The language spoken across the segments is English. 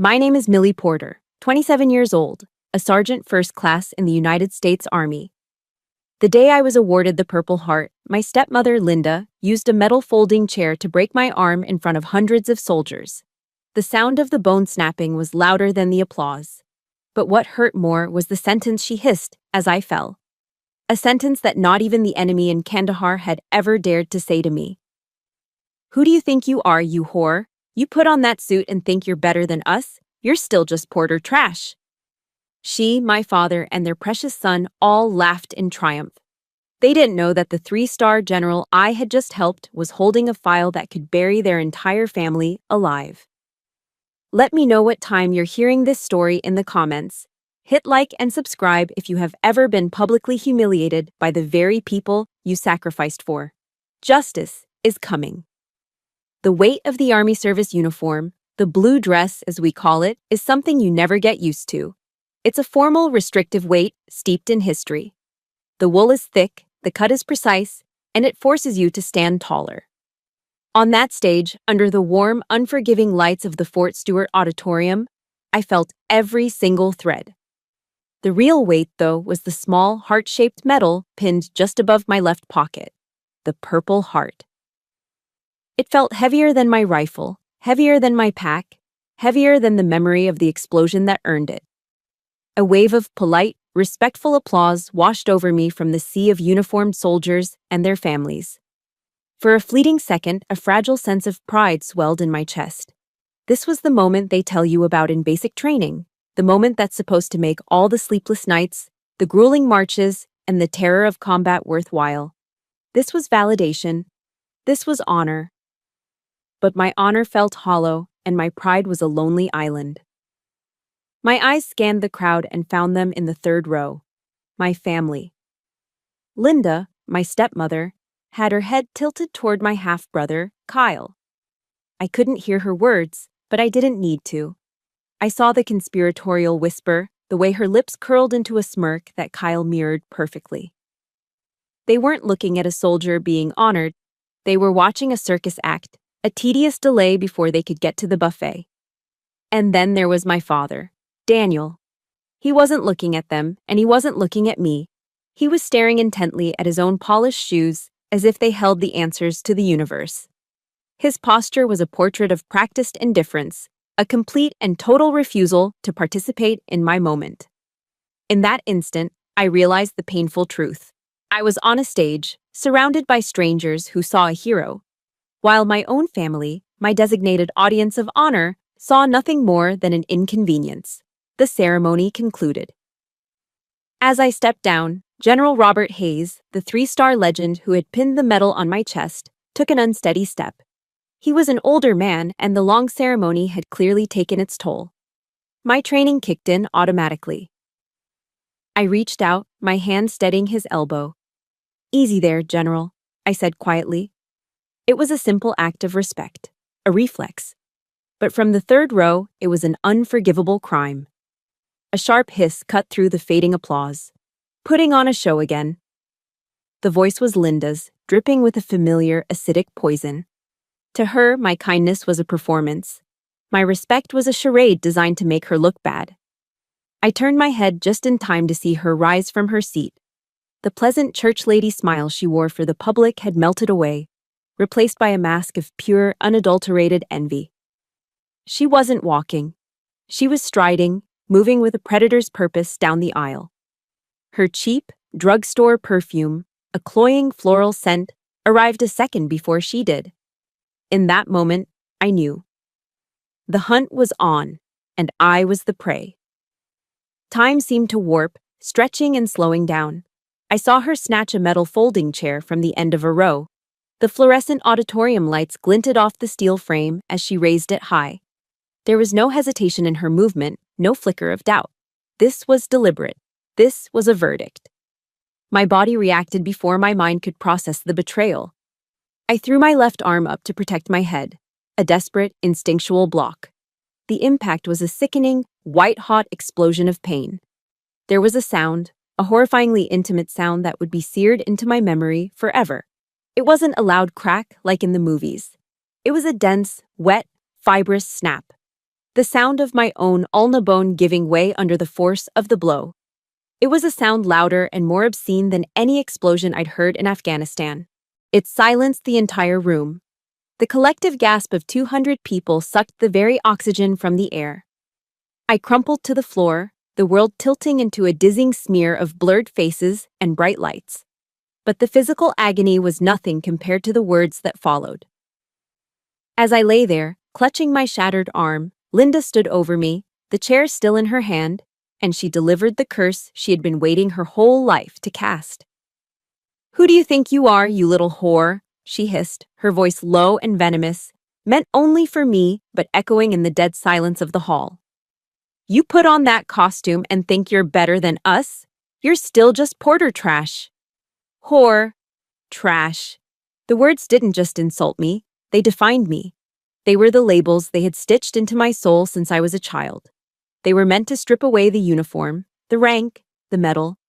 My name is Millie Porter, 27 years old, a sergeant first class in the United States Army. The day I was awarded the Purple Heart, my stepmother, Linda, used a metal folding chair to break my arm in front of hundreds of soldiers. The sound of the bone snapping was louder than the applause. But what hurt more was the sentence she hissed as I fell. A sentence that not even the enemy in Kandahar had ever dared to say to me. "Who do you think you are, you whore? You put on that suit and think you're better than us? You're still just Porter trash." She, my father, and their precious son all laughed in triumph. They didn't know that the three-star general I had just helped was holding a file that could bury their entire family alive. Let me know what time you're hearing this story in the comments. Hit like and subscribe if you have ever been publicly humiliated by the very people you sacrificed for. Justice is coming. The weight of the Army service uniform, the blue dress as we call it, is something you never get used to. It's a formal, restrictive weight steeped in history. The wool is thick, the cut is precise, and it forces you to stand taller. On that stage, under the warm, unforgiving lights of the Fort Stewart Auditorium, I felt every single thread. The real weight, though, was the small, heart-shaped medal pinned just above my left pocket, the Purple Heart. It felt heavier than my rifle, heavier than my pack, heavier than the memory of the explosion that earned it. A wave of polite, respectful applause washed over me from the sea of uniformed soldiers and their families. For a fleeting second, a fragile sense of pride swelled in my chest. This was the moment they tell you about in basic training, the moment that's supposed to make all the sleepless nights, the grueling marches, and the terror of combat worthwhile. This was validation. This was honor. But my honor felt hollow, and my pride was a lonely island. My eyes scanned the crowd and found them in the third row. My family. Linda, my stepmother, had her head tilted toward my half-brother, Kyle. I couldn't hear her words, but I didn't need to. I saw the conspiratorial whisper, the way her lips curled into a smirk that Kyle mirrored perfectly. They weren't looking at a soldier being honored. They were watching a circus act, a tedious delay before they could get to the buffet. And then there was my father, Daniel. He wasn't looking at them, and he wasn't looking at me. He was staring intently at his own polished shoes, as if they held the answers to the universe. His posture was a portrait of practiced indifference, a complete and total refusal to participate in my moment. In that instant, I realized the painful truth. I was on a stage, surrounded by strangers who saw a hero, while my own family, my designated audience of honor, saw nothing more than an inconvenience. The ceremony concluded. As I stepped down, General Robert Hayes, the three-star legend who had pinned the medal on my chest, took an unsteady step. He was an older man, and the long ceremony had clearly taken its toll. My training kicked in automatically. I reached out, my hand steadying his elbow. "Easy there, General," I said quietly. It was a simple act of respect, a reflex. But from the third row, it was an unforgivable crime. A sharp hiss cut through the fading applause. "Putting on a show again." The voice was Linda's, dripping with a familiar, acidic poison. To her, my kindness was a performance. My respect was a charade designed to make her look bad. I turned my head just in time to see her rise from her seat. The pleasant church lady smile she wore for the public had melted away, replaced by a mask of pure, unadulterated envy. She wasn't walking. She was striding, moving with a predator's purpose down the aisle. Her cheap, drugstore perfume, a cloying floral scent, arrived a second before she did. In that moment, I knew. The hunt was on, and I was the prey. Time seemed to warp, stretching and slowing down. I saw her snatch a metal folding chair from the end of a row. The fluorescent auditorium lights glinted off the steel frame as she raised it high. There was no hesitation in her movement, no flicker of doubt. This was deliberate. This was a verdict. My body reacted before my mind could process the betrayal. I threw my left arm up to protect my head, a desperate, instinctual block. The impact was a sickening, white-hot explosion of pain. There was a sound, a horrifyingly intimate sound that would be seared into my memory forever. It wasn't a loud crack like in the movies. It was a dense, wet, fibrous snap. the sound of my own ulna bone giving way under the force of the blow. It was a sound louder and more obscene than any explosion I'd heard in Afghanistan. It silenced the entire room. The collective gasp of 200 people sucked the very oxygen from the air. I crumpled to the floor, the world tilting into a dizzying smear of blurred faces and bright lights. But the physical agony was nothing compared to the words that followed. As I lay there, clutching my shattered arm, Linda stood over me, the chair still in her hand, and she delivered the curse she had been waiting her whole life to cast. "Who do you think you are, you little whore?" she hissed, her voice low and venomous, meant only for me but echoing in the dead silence of the hall. "You put on that costume and think you're better than us? You're still just Porter trash." Whore. Trash. The words didn't just insult me, they defined me. They were the labels they had stitched into my soul since I was a child. They were meant to strip away the uniform, the rank, the medal,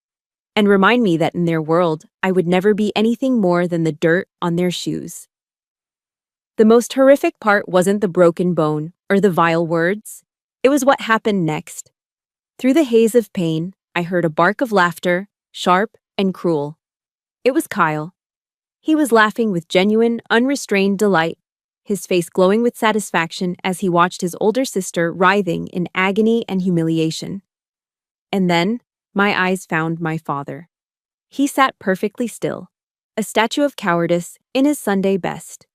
and remind me that in their world, I would never be anything more than the dirt on their shoes. The most horrific part wasn't the broken bone or the vile words. It was what happened next. Through the haze of pain, I heard a bark of laughter, sharp and cruel. It was Kyle. He was laughing with genuine, unrestrained delight, his face glowing with satisfaction as he watched his older sister writhing in agony and humiliation. And then, my eyes found my father. He sat perfectly still, a statue of cowardice in his Sunday best.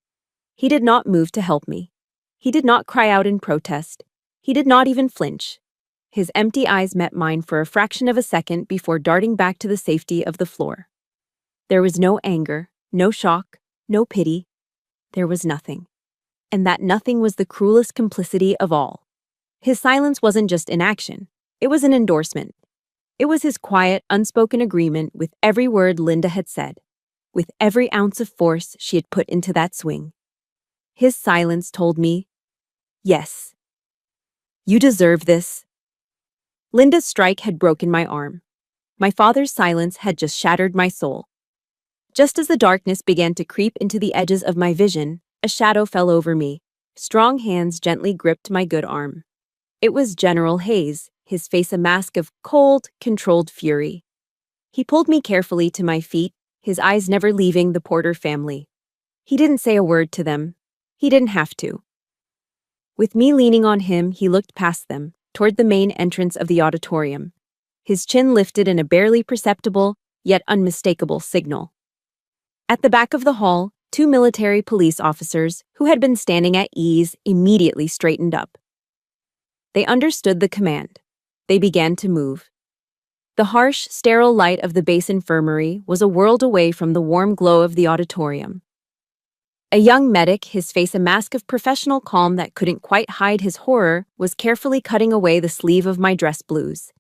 He did not move to help me. He did not cry out in protest. He did not even flinch. His empty eyes met mine for a fraction of a second before darting back to the safety of the floor. There was no anger, no shock, no pity. There was nothing. And that nothing was the cruelest complicity of all. His silence wasn't just inaction. It was an endorsement. It was his quiet, unspoken agreement with every word Linda had said, with every ounce of force she had put into that swing. His silence told me, yes, you deserve this. Linda's strike had broken my arm. My father's silence had just shattered my soul. Just as the darkness began to creep into the edges of my vision, a shadow fell over me. Strong hands gently gripped my good arm. It was General Hayes, his face a mask of cold, controlled fury. He pulled me carefully to my feet, his eyes never leaving the Porter family. He didn't say a word to them. He didn't have to. With me leaning on him, he looked past them, toward the main entrance of the auditorium. His chin lifted in a barely perceptible, yet unmistakable signal. At the back of the hall, 2 military police officers, who had been standing at ease, immediately straightened up. They understood the command. They began to move. The harsh, sterile light of the base infirmary was a world away from the warm glow of the auditorium. A young medic, his face a mask of professional calm that couldn't quite hide his horror, was carefully cutting away the sleeve of my dress blues.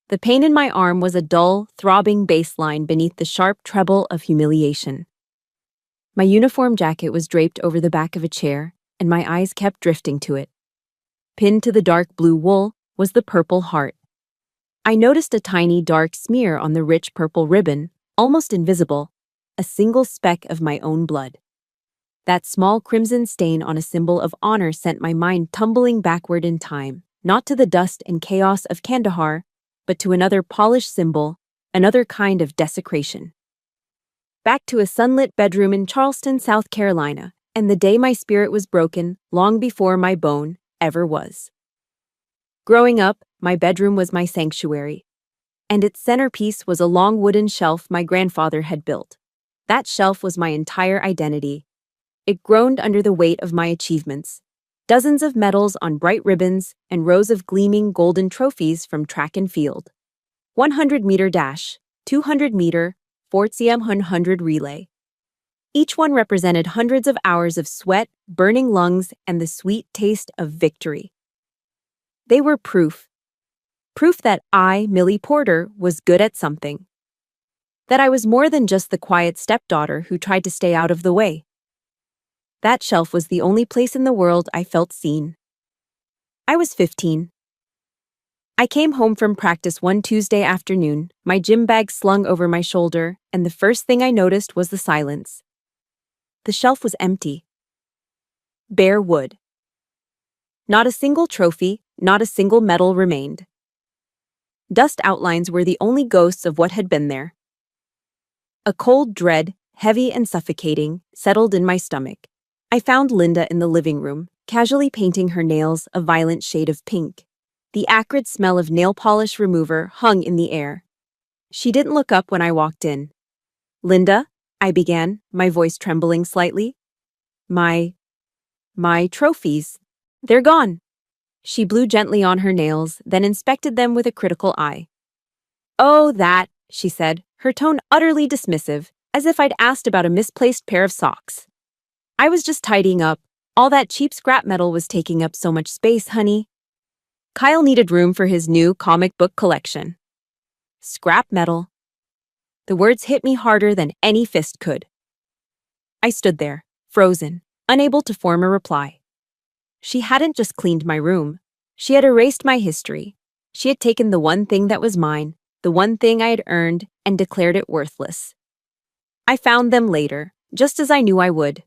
The pain in my arm was a dull, throbbing bass line beneath the sharp treble of humiliation. My uniform jacket was draped over the back of a chair, and my eyes kept drifting to it. Pinned to the dark blue wool was the Purple Heart. I noticed a tiny dark smear on the rich purple ribbon, almost invisible, a single speck of my own blood. That small crimson stain on a symbol of honor sent my mind tumbling backward in time, not to the dust and chaos of Kandahar, but to another polished symbol, another kind of desecration. Back to a sunlit bedroom in Charleston, South Carolina, and the day my spirit was broken long before my bone ever was. Growing up, my bedroom was my sanctuary, and its centerpiece was a long wooden shelf my grandfather had built. That shelf was my entire identity. It groaned under the weight of my achievements. Dozens of medals on bright ribbons and rows of gleaming golden trophies from track and field. 100-meter dash, 200-meter, 400 relay. Each one represented hundreds of hours of sweat, burning lungs, and the sweet taste of victory. They were proof. Proof that I, Millie Porter, was good at something. That I was more than just the quiet stepdaughter who tried to stay out of the way. That shelf was the only place in the world I felt seen. I was 15. I came home from practice one Tuesday afternoon, my gym bag slung over my shoulder, and the first thing I noticed was the silence. The shelf was empty. Bare wood. Not a single trophy, not a single medal remained. Dust outlines were the only ghosts of what had been there. A cold dread, heavy and suffocating, settled in my stomach. I found Linda in the living room, casually painting her nails a violent shade of pink. The acrid smell of nail polish remover hung in the air. She didn't look up when I walked in. "Linda," I began, my voice trembling slightly. My trophies. They're gone." She blew gently on her nails, then inspected them with a critical eye. "Oh, that," she said, her tone utterly dismissive, as if I'd asked about a misplaced pair of socks. "I was just tidying up. All that cheap scrap metal was taking up so much space, honey." Kyle needed room for his new comic book collection. Scrap metal. The words hit me harder than any fist could. I stood there, frozen, unable to form a reply. She hadn't just cleaned my room. She had erased my history. She had taken the one thing that was mine, the one thing I had earned, and declared it worthless. I found them later, just as I knew I would.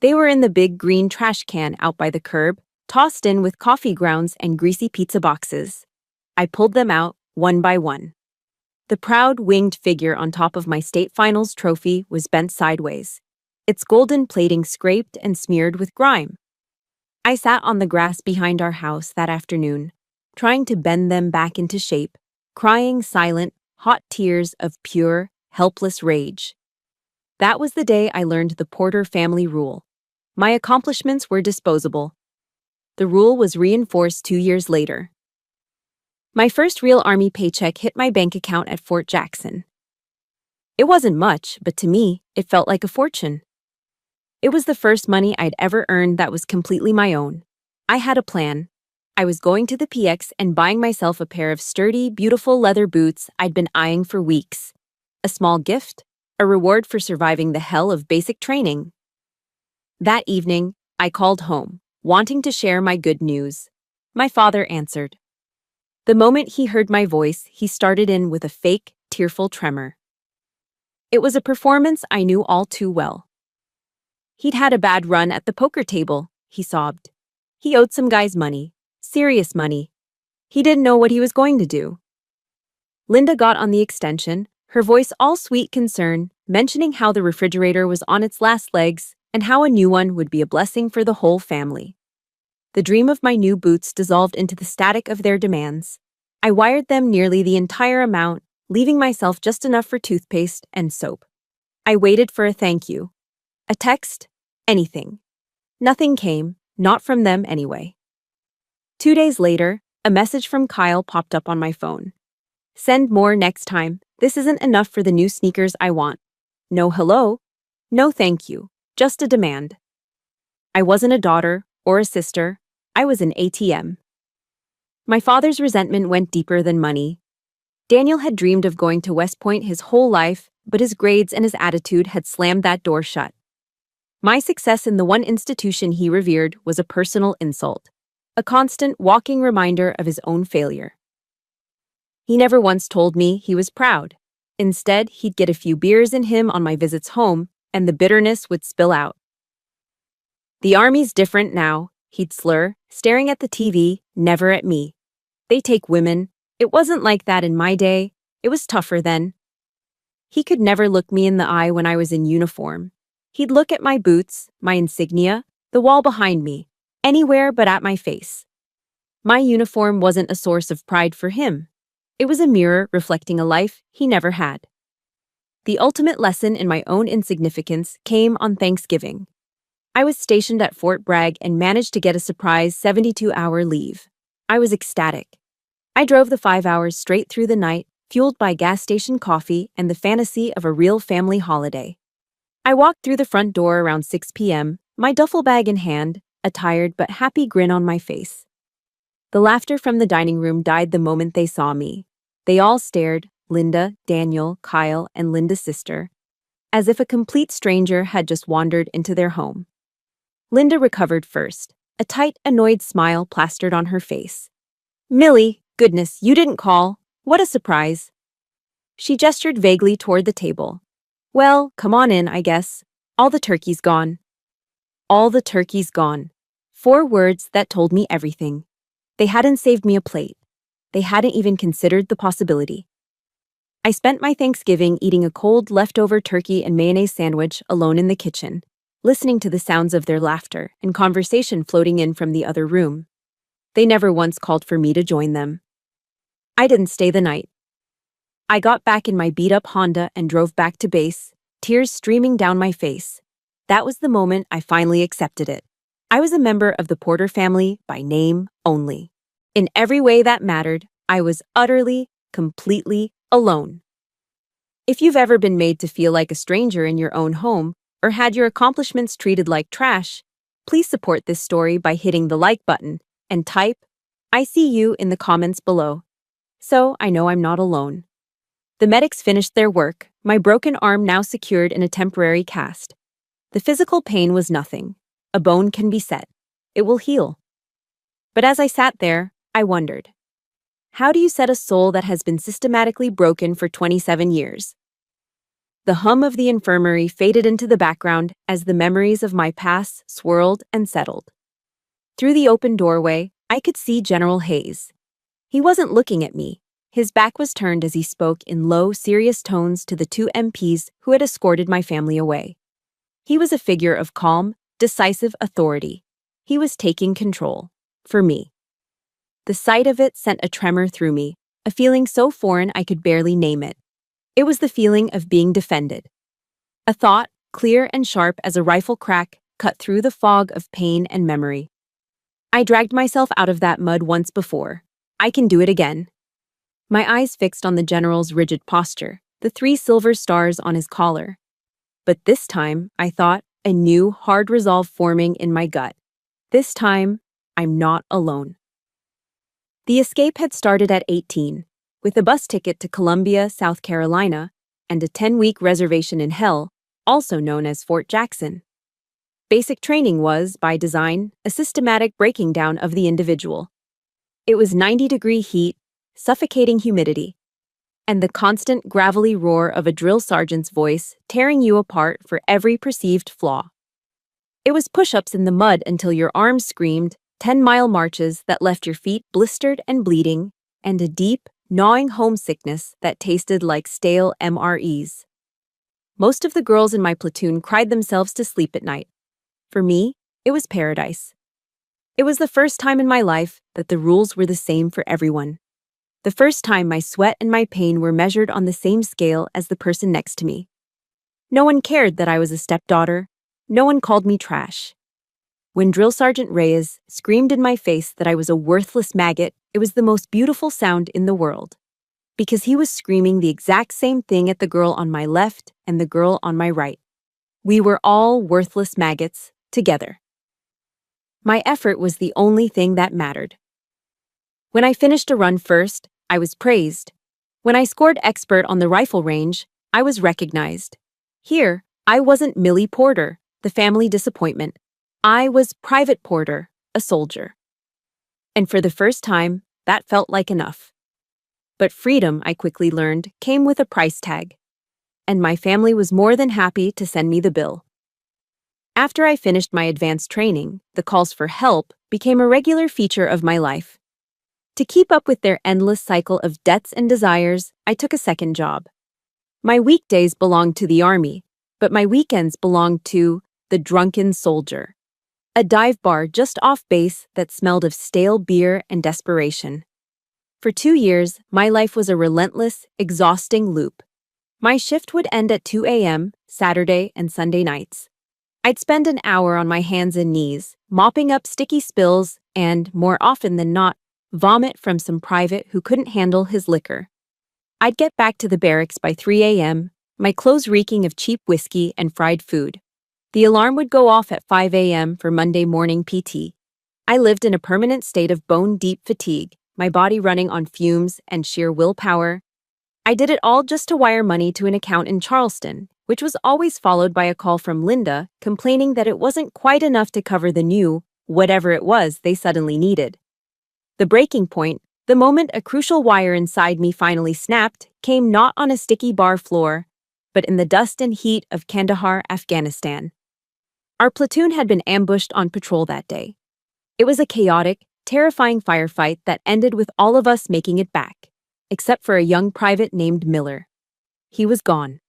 They were in the big green trash can out by the curb, tossed in with coffee grounds and greasy pizza boxes. I pulled them out, one by one. The proud, winged figure on top of my state finals trophy was bent sideways, its golden plating scraped and smeared with grime. I sat on the grass behind our house that afternoon, trying to bend them back into shape, crying silent, hot tears of pure, helpless rage. That was the day I learned the Porter family rule. My accomplishments were disposable. The rule was reinforced 2 years later. My first real Army paycheck hit my bank account at Fort Jackson. It wasn't much, but to me, it felt like a fortune. It was the first money I'd ever earned that was completely my own. I had a plan. I was going to the PX and buying myself a pair of sturdy, beautiful leather boots I'd been eyeing for weeks. A small gift, a reward for surviving the hell of basic training. That evening, I called home, wanting to share my good news. My father answered. The moment he heard my voice, he started in with a fake, tearful tremor. It was a performance I knew all too well. He'd had a bad run at the poker table, he sobbed. He owed some guys money, serious money. He didn't know what he was going to do. Linda got on the extension, her voice all sweet concern, mentioning how the refrigerator was on its last legs and how a new one would be a blessing for the whole family. The dream of my new boots dissolved into the static of their demands. I wired them nearly the entire amount, leaving myself just enough for toothpaste and soap. I waited for a thank you. A text? Anything. Nothing came, not from them anyway. 2 days later, a message from Kyle popped up on my phone. "Send more next time. This isn't enough for the new sneakers I want." No hello. No thank you. Just a demand. I wasn't a daughter or a sister. I was an ATM. My father's resentment went deeper than money. Daniel had dreamed of going to West Point his whole life, but his grades and his attitude had slammed that door shut. My success in the one institution he revered was a personal insult, a constant walking reminder of his own failure. He never once told me he was proud. Instead, he'd get a few beers in him on my visits home, and the bitterness would spill out. "The Army's different now," he'd slur, staring at the TV, never at me. "They take women. It wasn't like that in my day. It was tougher then." He could never look me in the eye when I was in uniform. He'd look at my boots, my insignia, the wall behind me, anywhere but at my face. My uniform wasn't a source of pride for him. It was a mirror reflecting a life he never had. The ultimate lesson in my own insignificance came on Thanksgiving. I was stationed at Fort Bragg and managed to get a surprise 72-hour leave. I was ecstatic. I drove the 5 hours straight through the night, fueled by gas station coffee and the fantasy of a real family holiday. I walked through the front door around 6 p.m., my duffel bag in hand, a tired but happy grin on my face. The laughter from the dining room died the moment they saw me. They all stared, Linda, Daniel, Kyle, and Linda's sister, as if a complete stranger had just wandered into their home. Linda recovered first, a tight, annoyed smile plastered on her face. "Millie, goodness, you didn't call. What a surprise." She gestured vaguely toward the table. "Well, come on in, I guess. All the turkey's gone." All the turkey's gone. 4 words that told me everything. They hadn't saved me a plate. They hadn't even considered the possibility. I spent my Thanksgiving eating a cold leftover turkey and mayonnaise sandwich alone in the kitchen, listening to the sounds of their laughter and conversation floating in from the other room. They never once called for me to join them. I didn't stay the night. I got back in my beat-up Honda and drove back to base, tears streaming down my face. That was the moment I finally accepted it. I was a member of the Porter family by name only. In every way that mattered, I was utterly, completely alone. If you've ever been made to feel like a stranger in your own home, or had your accomplishments treated like trash, please support this story by hitting the like button and type, "I see you" in the comments below. So I know I'm not alone. The medics finished their work, my broken arm now secured in a temporary cast. The physical pain was nothing. A bone can be set. It will heal. But as I sat there, I wondered, how do you set a soul that has been systematically broken for 27 years? The hum of the infirmary faded into the background as the memories of my past swirled and settled. Through the open doorway, I could see General Hayes. He wasn't looking at me. His back was turned as he spoke in low, serious tones to the 2 MPs who had escorted my family away. He was a figure of calm, decisive authority. He was taking control. For me. The sight of it sent a tremor through me, a feeling so foreign I could barely name it. It was the feeling of being defended. A thought, clear and sharp as a rifle crack, cut through the fog of pain and memory. I dragged myself out of that mud once before. I can do it again. My eyes fixed on the general's rigid posture, the 3 silver stars on his collar. But this time, I thought, a new, hard resolve forming in my gut. This time, I'm not alone. The escape had started at 18, with a bus ticket to Columbia, South Carolina, and a 10-week reservation in Hell, also known as Fort Jackson. Basic training was, by design, a systematic breaking down of the individual. It was 90-degree heat, suffocating humidity, and the constant gravelly roar of a drill sergeant's voice tearing you apart for every perceived flaw. It was push-ups in the mud until your arms screamed, 10-mile marches that left your feet blistered and bleeding, and a deep, gnawing homesickness that tasted like stale MREs. Most of the girls in my platoon cried themselves to sleep at night. For me, it was paradise. It was the first time in my life that the rules were the same for everyone. The first time my sweat and my pain were measured on the same scale as the person next to me. No one cared that I was a stepdaughter. No one called me trash. When Drill Sergeant Reyes screamed in my face that I was a worthless maggot, it was the most beautiful sound in the world. Because he was screaming the exact same thing at the girl on my left and the girl on my right. We were all worthless maggots, together. My effort was the only thing that mattered. When I finished a run first, I was praised. When I scored expert on the rifle range, I was recognized. Here, I wasn't Millie Porter, the family disappointment. I was Private Porter, a soldier. And for the first time, that felt like enough. But freedom, I quickly learned, came with a price tag. And my family was more than happy to send me the bill. After I finished my advanced training, the calls for help became a regular feature of my life. To keep up with their endless cycle of debts and desires, I took a second job. My weekdays belonged to the Army, but my weekends belonged to the Drunken Soldier, a dive bar just off base that smelled of stale beer and desperation. For 2 years, my life was a relentless, exhausting loop. My shift would end at 2 a.m., Saturday and Sunday nights. I'd spend an hour on my hands and knees, mopping up sticky spills and, more often than not, vomit from some private who couldn't handle his liquor. I'd get back to the barracks by 3 a.m., my clothes reeking of cheap whiskey and fried food. The alarm would go off at 5 a.m. for Monday morning PT. I lived in a permanent state of bone-deep fatigue, my body running on fumes and sheer willpower. I did it all just to wire money to an account in Charleston, which was always followed by a call from Linda complaining that it wasn't quite enough to cover the new, whatever it was they suddenly needed. The breaking point, the moment a crucial wire inside me finally snapped, came not on a sticky bar floor, but in the dust and heat of Kandahar, Afghanistan. Our platoon had been ambushed on patrol that day. It was a chaotic, terrifying firefight that ended with all of us making it back, except for a young private named Miller. He was gone.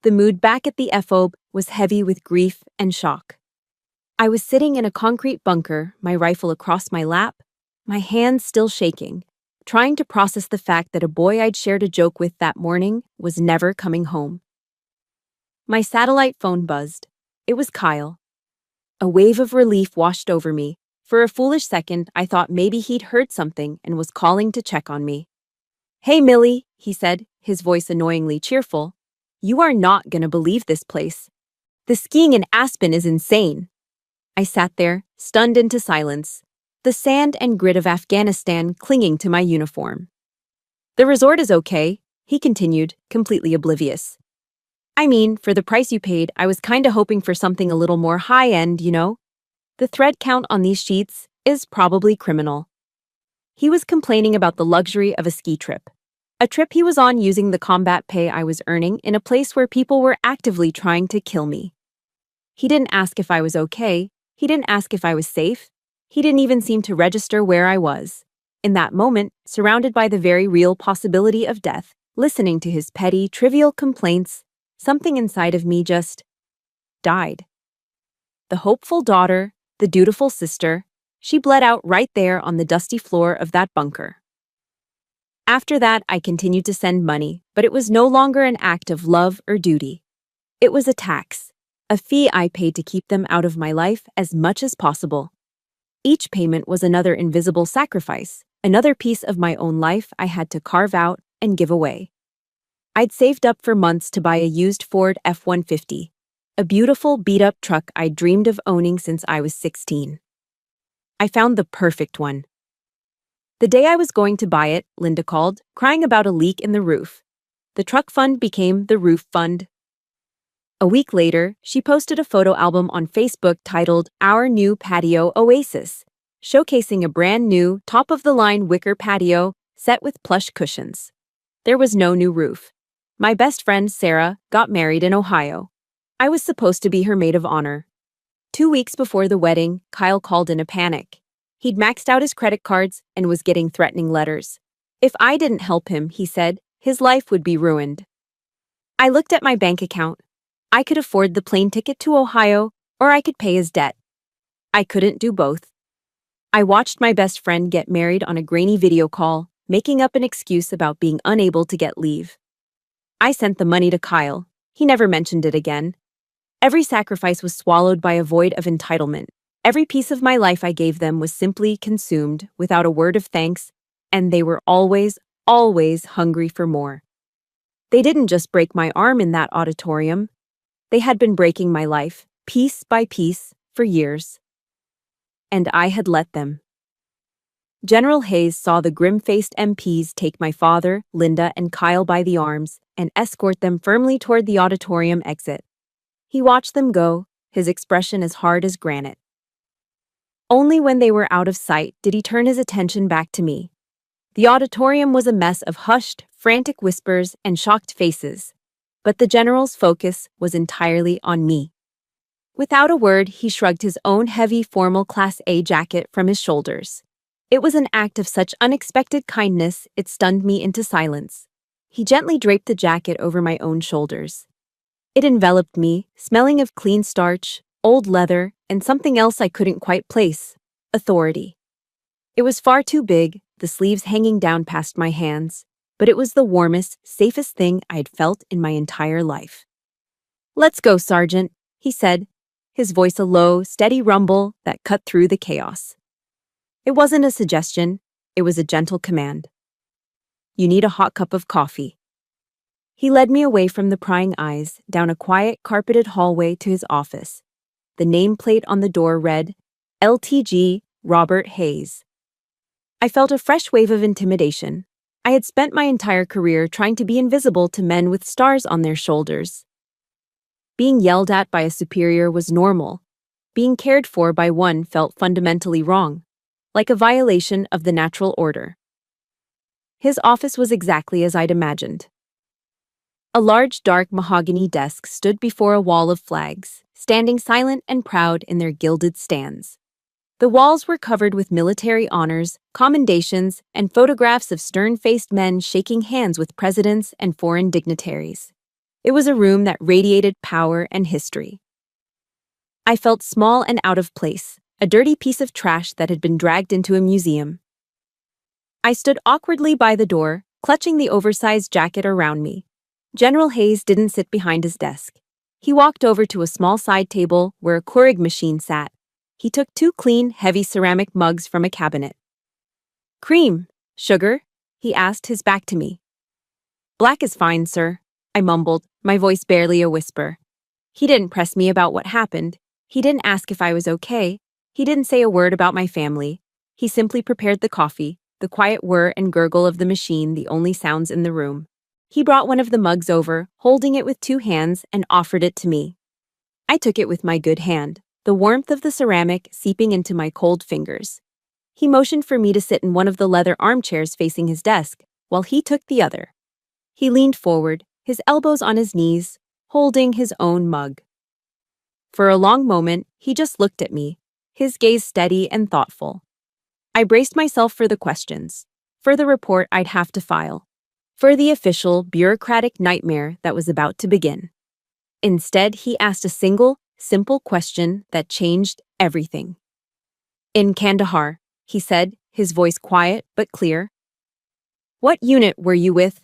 The mood back at the FOB was heavy with grief and shock. I was sitting in a concrete bunker, my rifle across my lap, my hands still shaking, trying to process the fact that a boy I'd shared a joke with that morning was never coming home. My satellite phone buzzed. It was Kyle. A wave of relief washed over me. For a foolish second, I thought maybe he'd heard something and was calling to check on me. "Hey, Millie," he said, his voice annoyingly cheerful. "You are not gonna believe this place. The skiing in Aspen is insane." I sat there, stunned into silence, the sand and grit of Afghanistan clinging to my uniform. "The resort is okay," he continued, completely oblivious. "I mean, for the price you paid, I was kinda hoping for something a little more high-end, you know? The thread count on these sheets is probably criminal." He was complaining about the luxury of a ski trip. A trip he was on using the combat pay I was earning in a place where people were actively trying to kill me. He didn't ask if I was okay. He didn't ask if I was safe. He didn't even seem to register where I was. In that moment, surrounded by the very real possibility of death, listening to his petty, trivial complaints, something inside of me just died. The hopeful daughter, the dutiful sister, she bled out right there on the dusty floor of that bunker. After that, I continued to send money, but it was no longer an act of love or duty. It was a tax, a fee I paid to keep them out of my life as much as possible. Each payment was another invisible sacrifice, another piece of my own life I had to carve out and give away. I'd saved up for months to buy a used Ford F-150, a beautiful beat-up truck I'd dreamed of owning since I was 16. I found the perfect one. The day I was going to buy it, Linda called, crying about a leak in the roof. The truck fund became the roof fund. A week later, she posted a photo album on Facebook titled "Our New Patio Oasis," showcasing a brand new, top-of-the-line wicker patio set with plush cushions. There was no new roof. My best friend, Sarah, got married in Ohio. I was supposed to be her maid of honor. 2 weeks before the wedding, Kyle called in a panic. He'd maxed out his credit cards and was getting threatening letters. If I didn't help him, he said, his life would be ruined. I looked at my bank account. I could afford the plane ticket to Ohio, or I could pay his debt. I couldn't do both. I watched my best friend get married on a grainy video call, making up an excuse about being unable to get leave. I sent the money to Kyle. He never mentioned it again. Every sacrifice was swallowed by a void of entitlement. Every piece of my life I gave them was simply consumed without a word of thanks, and they were always, always hungry for more. They didn't just break my arm in that auditorium. They had been breaking my life, piece by piece, for years. And I had let them. General Hayes saw the grim-faced MPs take my father, Linda, and Kyle by the arms and escort them firmly toward the auditorium exit. He watched them go, his expression as hard as granite. Only when they were out of sight did he turn his attention back to me. The auditorium was a mess of hushed, frantic whispers and shocked faces, but the general's focus was entirely on me. Without a word, he shrugged his own heavy formal Class A jacket from his shoulders. It was an act of such unexpected kindness, it stunned me into silence. He gently draped the jacket over my own shoulders. It enveloped me, smelling of clean starch, old leather, and something else I couldn't quite place: authority. It was far too big, the sleeves hanging down past my hands, but it was the warmest, safest thing I'd felt in my entire life. "Let's go, Sergeant," he said, his voice a low, steady rumble that cut through the chaos. It wasn't a suggestion, it was a gentle command. "You need a hot cup of coffee." He led me away from the prying eyes, down a quiet, carpeted hallway to his office. The nameplate on the door read, "LTG, Robert Hayes." I felt a fresh wave of intimidation. I had spent my entire career trying to be invisible to men with stars on their shoulders. Being yelled at by a superior was normal. Being cared for by one felt fundamentally wrong, like a violation of the natural order. His office was exactly as I'd imagined. A large, dark mahogany desk stood before a wall of flags, standing silent and proud in their gilded stands. The walls were covered with military honors, commendations, and photographs of stern-faced men shaking hands with presidents and foreign dignitaries. It was a room that radiated power and history. I felt small and out of place, a dirty piece of trash that had been dragged into a museum. I stood awkwardly by the door, clutching the oversized jacket around me. General Hayes didn't sit behind his desk. He walked over to a small side table where a Keurig machine sat. He took 2 clean, heavy ceramic mugs from a cabinet. "Cream, sugar?" he asked, his back to me. "Black is fine, sir," I mumbled, my voice barely a whisper. He didn't press me about what happened. He didn't ask if I was okay. He didn't say a word about my family. He simply prepared the coffee, the quiet whir and gurgle of the machine the only sounds in the room. He brought one of the mugs over, holding it with 2 hands, and offered it to me. I took it with my good hand, the warmth of the ceramic seeping into my cold fingers. He motioned for me to sit in one of the leather armchairs facing his desk, while he took the other. He leaned forward, his elbows on his knees, holding his own mug. For a long moment, he just looked at me, his gaze steady and thoughtful. I braced myself for the questions, for the report I'd have to file, for the official, bureaucratic nightmare that was about to begin. Instead, he asked a single, simple question that changed everything. "In Kandahar," he said, his voice quiet but clear. "What unit were you with?"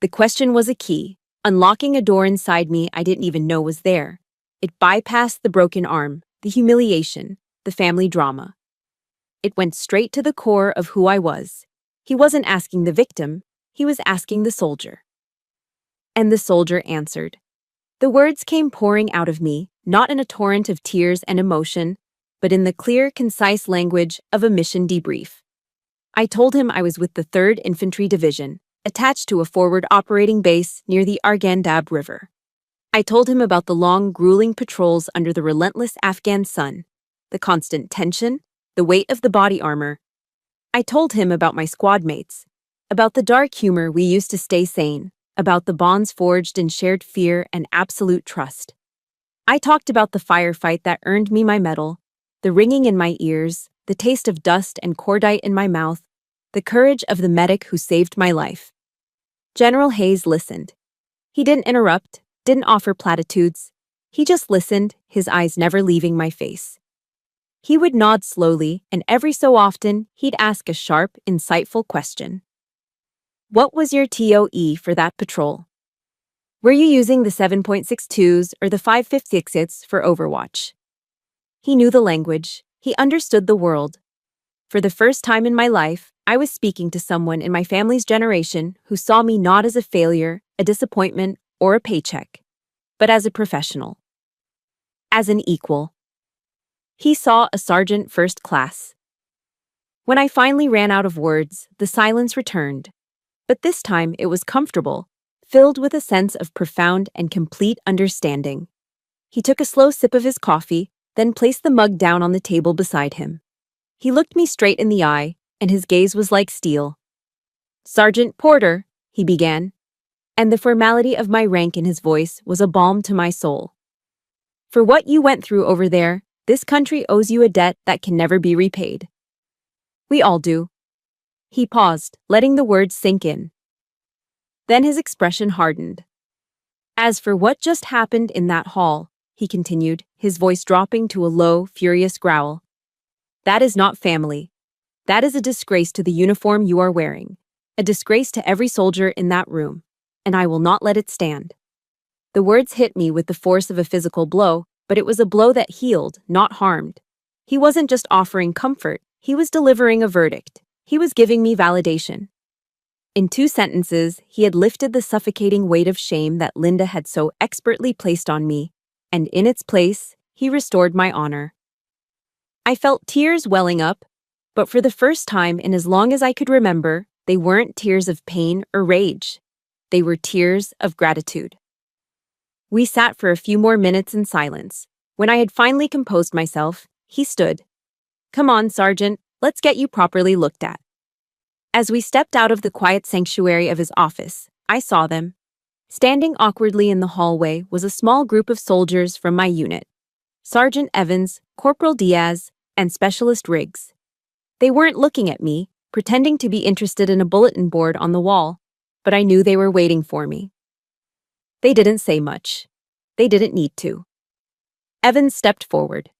The question was a key, unlocking a door inside me I didn't even know was there. It bypassed the broken arm, the humiliation, the family drama. It went straight to the core of who I was. He wasn't asking the victim, he was asking the soldier. And the soldier answered. The words came pouring out of me, not in a torrent of tears and emotion, but in the clear, concise language of a mission debrief. I told him I was with the 3rd Infantry Division, attached to a forward operating base near the Arghandab River. I told him about the long, grueling patrols under the relentless Afghan sun, the constant tension, the weight of the body armor. I told him about my squad mates, about the dark humor we used to stay sane, about the bonds forged in shared fear and absolute trust. I talked about the firefight that earned me my medal, the ringing in my ears, the taste of dust and cordite in my mouth, the courage of the medic who saved my life. General Hayes listened. He didn't interrupt, didn't offer platitudes. He just listened, his eyes never leaving my face. He would nod slowly, and every so often, he'd ask a sharp, insightful question. "What was your TOE for that patrol? Were you using the 7.62s or the 5.56s for Overwatch?" He knew the language. He understood the world. For the first time in my life, I was speaking to someone in my family's generation who saw me not as a failure, a disappointment, or a paycheck, but as a professional. As an equal. He saw a sergeant first class. When I finally ran out of words, the silence returned. But this time it was comfortable, filled with a sense of profound and complete understanding. He took a slow sip of his coffee, then placed the mug down on the table beside him. He looked me straight in the eye, and his gaze was like steel. "Sergeant Porter," he began, and the formality of my rank in his voice was a balm to my soul. "For what you went through over there, this country owes you a debt that can never be repaid. We all do." He paused, letting the words sink in. Then his expression hardened. "As for what just happened in that hall," he continued, his voice dropping to a low, furious growl, "that is not family. That is a disgrace to the uniform you are wearing, a disgrace to every soldier in that room, and I will not let it stand." The words hit me with the force of a physical blow, but it was a blow that healed, not harmed. He wasn't just offering comfort, he was delivering a verdict. He was giving me validation. In 2 sentences, he had lifted the suffocating weight of shame that Linda had so expertly placed on me, and in its place, he restored my honor. I felt tears welling up, but for the first time in as long as I could remember, they weren't tears of pain or rage. They were tears of gratitude. We sat for a few more minutes in silence. When I had finally composed myself, he stood. "Come on, Sergeant, let's get you properly looked at." As we stepped out of the quiet sanctuary of his office, I saw them. Standing awkwardly in the hallway was a small group of soldiers from my unit. Sergeant Evans, Corporal Diaz, and Specialist Riggs. They weren't looking at me, pretending to be interested in a bulletin board on the wall, but I knew they were waiting for me. They didn't say much. They didn't need to. Evans stepped forward.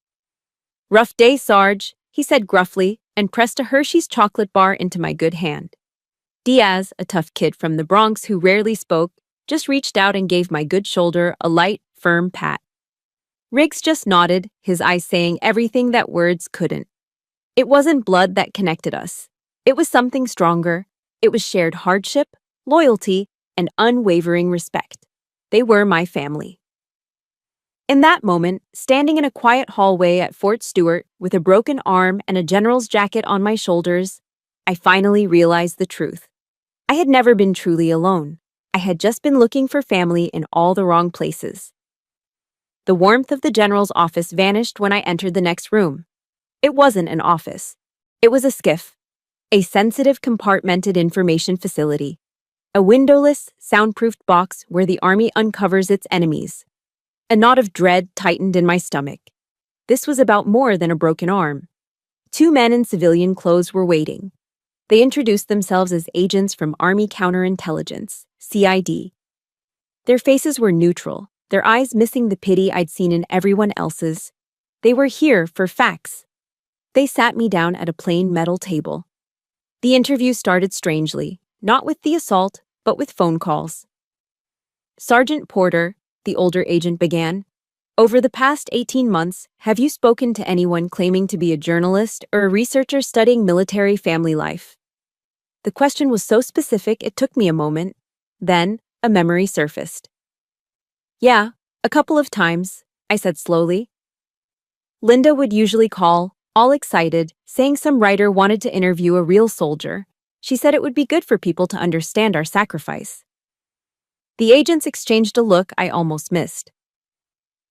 "Rough day, Sarge," he said gruffly, and pressed a Hershey's chocolate bar into my good hand. Diaz, a tough kid from the Bronx who rarely spoke, just reached out and gave my good shoulder a light, firm pat. Riggs just nodded, his eyes saying everything that words couldn't. It wasn't blood that connected us. It was something stronger. It was shared hardship, loyalty, and unwavering respect. They were my family. In that moment, standing in a quiet hallway at Fort Stewart with a broken arm and a general's jacket on my shoulders, I finally realized the truth. I had never been truly alone. I had just been looking for family in all the wrong places. The warmth of the general's office vanished when I entered the next room. It wasn't an office. It was a SCIF, a sensitive compartmented information facility, a windowless, soundproofed box where the Army uncovers its enemies. A knot of dread tightened in my stomach. This was about more than a broken arm. Two men in civilian clothes were waiting. They introduced themselves as agents from Army Counterintelligence, CID. Their faces were neutral, their eyes missing the pity I'd seen in everyone else's. They were here for facts. They sat me down at a plain metal table. The interview started strangely, not with the assault, but with phone calls. "Sergeant Porter," the older agent began, "over the past 18 months, have you spoken to anyone claiming to be a journalist or a researcher studying military family life?" The question was so specific it took me a moment. Then, a memory surfaced. "Yeah, a couple of times," I said slowly. Linda would usually call, all excited, saying some writer wanted to interview a real soldier. She said it would be good for people to understand our sacrifice. The agents exchanged a look I almost missed.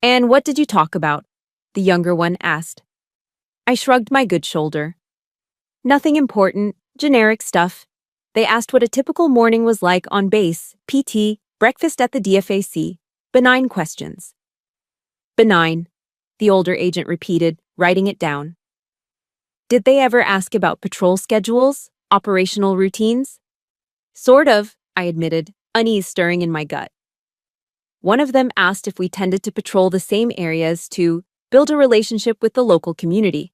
"And what did you talk about?" the younger one asked. I shrugged my good shoulder. "Nothing important, generic stuff." They asked what a typical morning was like on base, PT, breakfast at the DFAC. Benign questions. "Benign," the older agent repeated, writing it down. "Did they ever ask about patrol schedules, operational routines?" "Sort of," I admitted, unease stirring in my gut. One of them asked if we tended to patrol the same areas to build a relationship with the local community.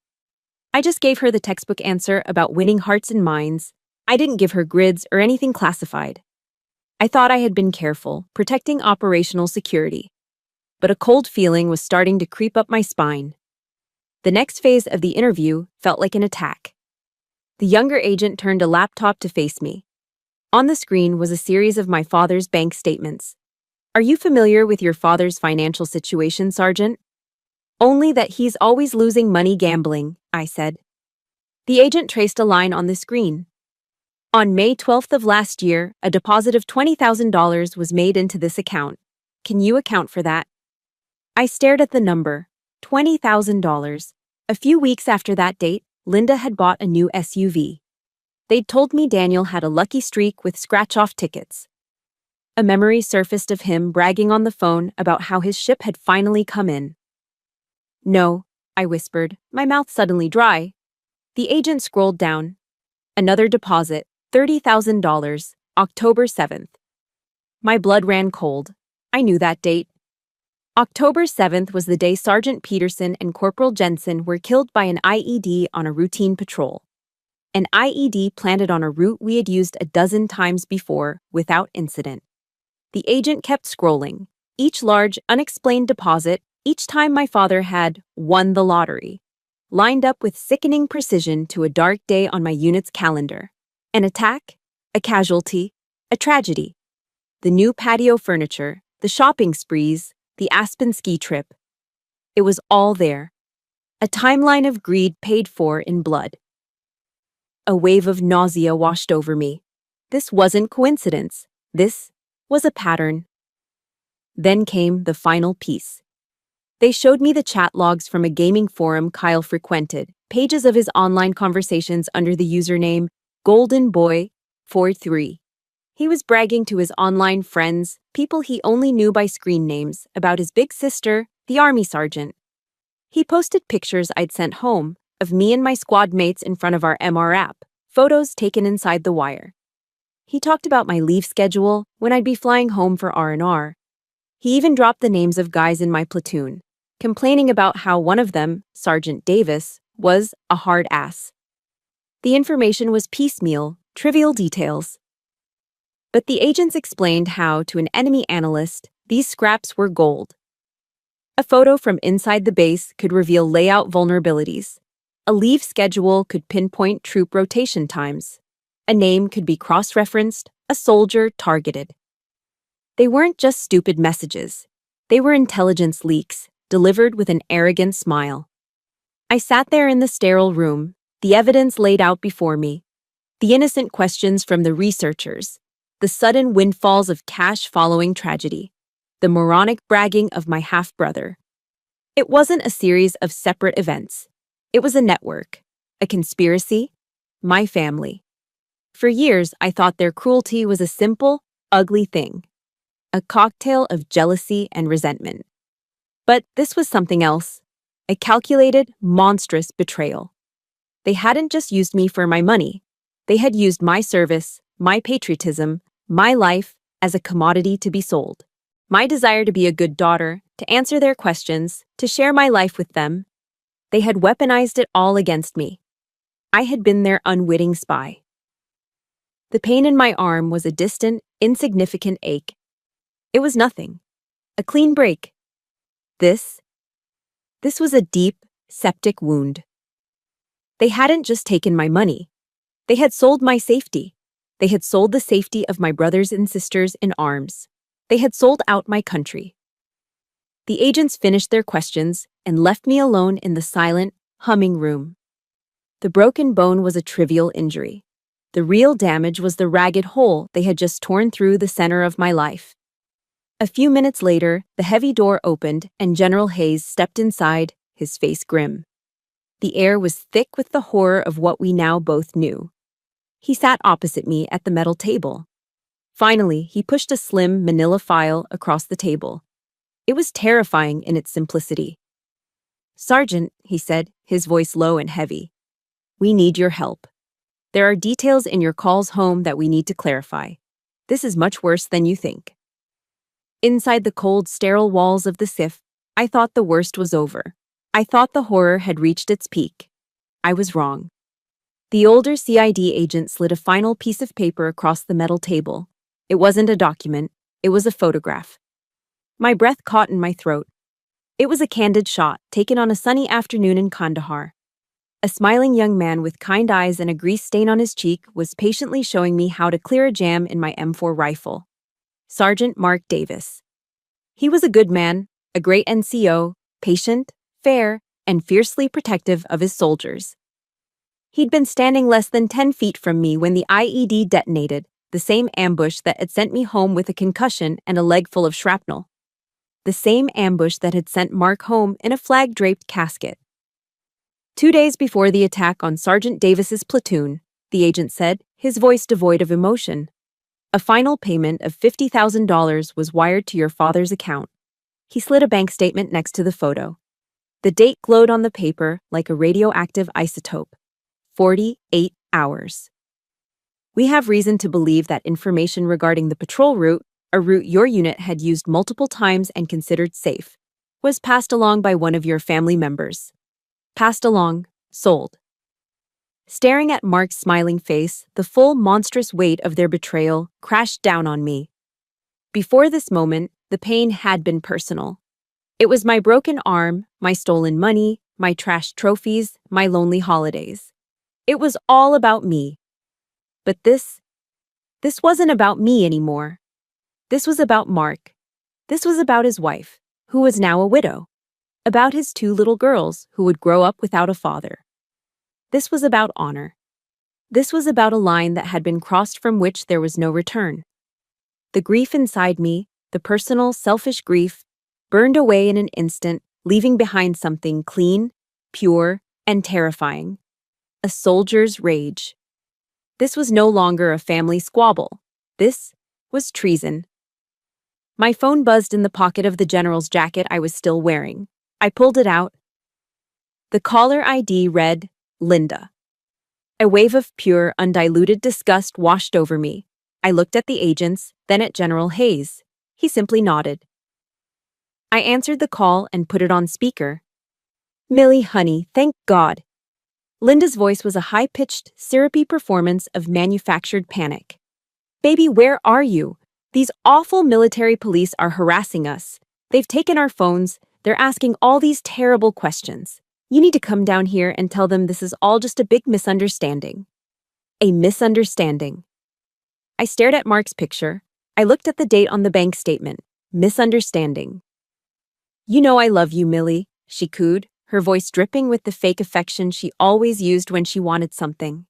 I just gave her the textbook answer about winning hearts and minds. I didn't give her grids or anything classified. I thought I had been careful, protecting operational security. But a cold feeling was starting to creep up my spine. The next phase of the interview felt like an attack. The younger agent turned a laptop to face me. On the screen was a series of my father's bank statements. "Are you familiar with your father's financial situation, Sergeant?" "Only that he's always losing money gambling," I said. The agent traced a line on the screen. "On May 12th of last year, a deposit of $20,000 was made into this account. Can you account for that?" I stared at the number. $20,000. A few weeks after that date, Linda had bought a new SUV. They'd told me Daniel had a lucky streak with scratch-off tickets. A memory surfaced of him bragging on the phone about how his ship had finally come in. "No," I whispered, my mouth suddenly dry. The agent scrolled down. "Another deposit, $30,000, October 7th. My blood ran cold. I knew that date. October 7th was the day Sergeant Peterson and Corporal Jensen were killed by an IED on a routine patrol. An IED planted on a route we had used a dozen times before, without incident. The agent kept scrolling. Each large, unexplained deposit, each time my father had won the lottery, lined up with sickening precision to a dark day on my unit's calendar. An attack, a casualty, a tragedy. The new patio furniture, the shopping sprees, the Aspen ski trip. It was all there. A timeline of greed paid for in blood. A wave of nausea washed over me. This wasn't coincidence. This was a pattern. Then came the final piece. They showed me the chat logs from a gaming forum Kyle frequented, pages of his online conversations under the username GoldenBoy43. He was bragging to his online friends, people he only knew by screen names, about his big sister, the Army sergeant. He posted pictures I'd sent home, of me and my squad mates in front of our MR app, photos taken inside the wire. He talked about my leave schedule, when I'd be flying home for R&R. He even dropped the names of guys in my platoon, complaining about how one of them, Sergeant Davis, was a hard ass. The information was piecemeal, trivial details. But the agents explained how, to an enemy analyst, these scraps were gold. A photo from inside the base could reveal layout vulnerabilities. A leave schedule could pinpoint troop rotation times. A name could be cross-referenced, a soldier targeted. They weren't just stupid messages. They were intelligence leaks, delivered with an arrogant smile. I sat there in the sterile room, the evidence laid out before me, the innocent questions from the researchers, the sudden windfalls of cash following tragedy, the moronic bragging of my half-brother. It wasn't a series of separate events. It was a network, a conspiracy, my family. For years, I thought their cruelty was a simple, ugly thing, a cocktail of jealousy and resentment. But this was something else, a calculated, monstrous betrayal. They hadn't just used me for my money. They had used my service, my patriotism, my life as a commodity to be sold. My desire to be a good daughter, to answer their questions, to share my life with them. They had weaponized it all against me. I had been their unwitting spy. The pain in my arm was a distant, insignificant ache. It was nothing. A clean break. This was a deep, septic wound. They hadn't just taken my money. They had sold my safety. They had sold the safety of my brothers and sisters in arms. They had sold out my country. The agents finished their questions and left me alone in the silent, humming room. The broken bone was a trivial injury. The real damage was the ragged hole they had just torn through the center of my life. A few minutes later, the heavy door opened and General Hayes stepped inside, his face grim. The air was thick with the horror of what we now both knew. He sat opposite me at the metal table. Finally, he pushed a slim manila file across the table. It was terrifying in its simplicity. "Sergeant," he said, his voice low and heavy, "we need your help. There are details in your calls home that we need to clarify. This is much worse than you think." Inside the cold, sterile walls of the SIF, I thought the worst was over. I thought the horror had reached its peak. I was wrong. The older CID agent slid a final piece of paper across the metal table. It wasn't a document. It was a photograph. My breath caught in my throat. It was a candid shot taken on a sunny afternoon in Kandahar. A smiling young man with kind eyes and a grease stain on his cheek was patiently showing me how to clear a jam in my M4 rifle. Sergeant Mark Davis. He was a good man, a great NCO, patient, fair, and fiercely protective of his soldiers. He'd been standing less than 10 feet from me when the IED detonated, the same ambush that had sent me home with a concussion and a leg full of shrapnel. The same ambush that had sent Mark home in a flag-draped casket. 2 days before the attack on Sergeant Davis's platoon, the agent said, his voice devoid of emotion, "A final payment of $50,000 was wired to your father's account." He slid a bank statement next to the photo. The date glowed on the paper like a radioactive isotope. 48 hours. "We have reason to believe that information regarding the patrol route, a route your unit had used multiple times and considered safe, was passed along by one of your family members. Passed along, sold." Staring at Mark's smiling face, the full monstrous weight of their betrayal crashed down on me. Before this moment, the pain had been personal. It was my broken arm, my stolen money, my trashed trophies, my lonely holidays. It was all about me. But this wasn't about me anymore. This was about Mark. This was about his wife, who was now a widow. About his 2 little girls who would grow up without a father. This was about honor. This was about a line that had been crossed from which there was no return. The grief inside me, the personal, selfish grief, burned away in an instant, leaving behind something clean, pure, and terrifying. A soldier's rage. This was no longer a family squabble. This was treason. My phone buzzed in the pocket of the general's jacket I was still wearing. I pulled it out. The caller ID read, Linda. A wave of pure, undiluted disgust washed over me. I looked at the agents, then at General Hayes. He simply nodded. I answered the call and put it on speaker. Millie, honey, thank God. Linda's voice was a high-pitched, syrupy performance of manufactured panic. Baby, where are you? These awful military police are harassing us. They've taken our phones. They're asking all these terrible questions. You need to come down here and tell them this is all just a big misunderstanding. A misunderstanding. I stared at Mark's picture. I looked at the date on the bank statement. Misunderstanding. You know I love you, Millie, she cooed, her voice dripping with the fake affection she always used when she wanted something.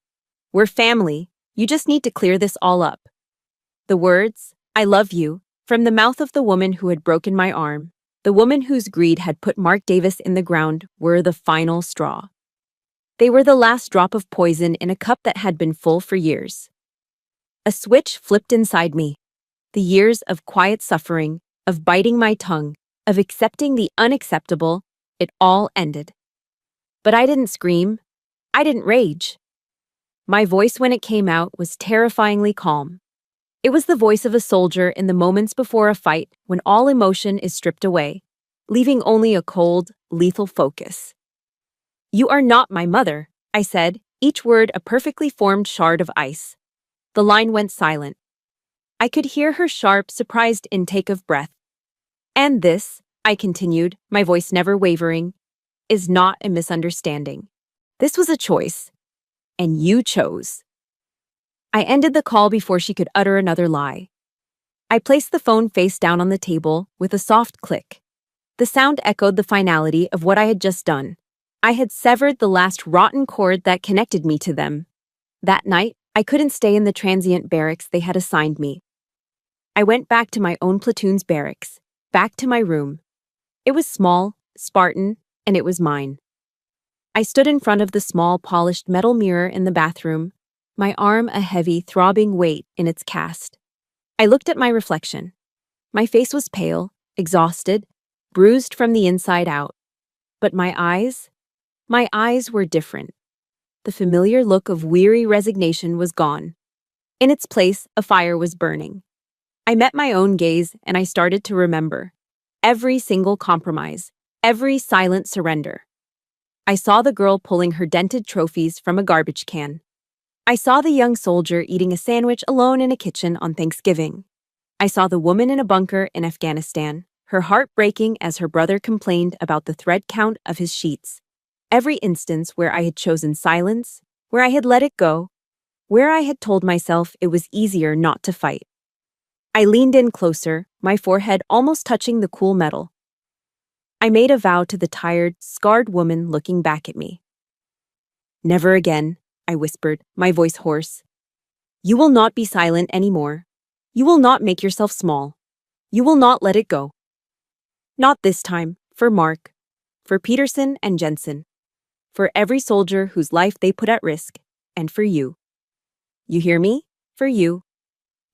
We're family. You just need to clear this all up. The words, I love you, from the mouth of the woman who had broken my arm, the woman whose greed had put Mark Davis in the ground, were the final straw. They were the last drop of poison in a cup that had been full for years. A switch flipped inside me. The years of quiet suffering, of biting my tongue, of accepting the unacceptable, it all ended. But I didn't scream. I didn't rage. My voice when it came out was terrifyingly calm. It was the voice of a soldier in the moments before a fight when all emotion is stripped away, leaving only a cold, lethal focus. You are not my mother, I said, each word a perfectly formed shard of ice. The line went silent. I could hear her sharp, surprised intake of breath. And this, I continued, my voice never wavering, is not a misunderstanding. This was a choice. And you chose. I ended the call before she could utter another lie. I placed the phone face down on the table with a soft click. The sound echoed the finality of what I had just done. I had severed the last rotten cord that connected me to them. That night, I couldn't stay in the transient barracks they had assigned me. I went back to my own platoon's barracks, back to my room. It was small, Spartan, and it was mine. I stood in front of the small, polished metal mirror in the bathroom, my arm a heavy, throbbing weight in its cast. I looked at my reflection. My face was pale, exhausted, bruised from the inside out. But my eyes were different. The familiar look of weary resignation was gone. In its place, a fire was burning. I met my own gaze and I started to remember. Every single compromise, every silent surrender. I saw the girl pulling her dented trophies from a garbage can. I saw the young soldier eating a sandwich alone in a kitchen on Thanksgiving. I saw the woman in a bunker in Afghanistan, her heart breaking as her brother complained about the thread count of his sheets. Every instance where I had chosen silence, where I had let it go, where I had told myself it was easier not to fight. I leaned in closer, my forehead almost touching the cool metal. I made a vow to the tired, scarred woman looking back at me. Never again, I whispered, my voice hoarse. You will not be silent anymore. You will not make yourself small. You will not let it go. Not this time, for Mark, for Peterson and Jensen, for every soldier whose life they put at risk, and for you. You hear me? For you.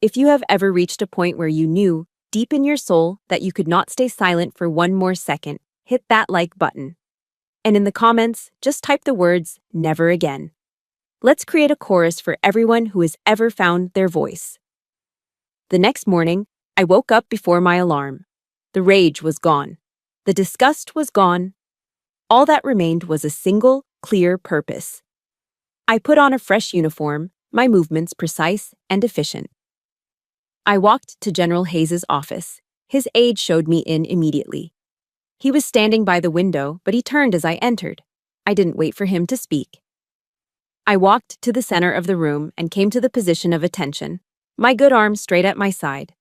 If you have ever reached a point where you knew, deep in your soul, that you could not stay silent for one more second, hit that like button. And in the comments, just type the words, never again. Let's create a chorus for everyone who has ever found their voice. The next morning, I woke up before my alarm. The rage was gone. The disgust was gone. All that remained was a single, clear purpose. I put on a fresh uniform, my movements precise and efficient. I walked to General Hayes's office. His aide showed me in immediately. He was standing by the window, but he turned as I entered. I didn't wait for him to speak. I walked to the center of the room and came to the position of attention, my good arm straight at my side.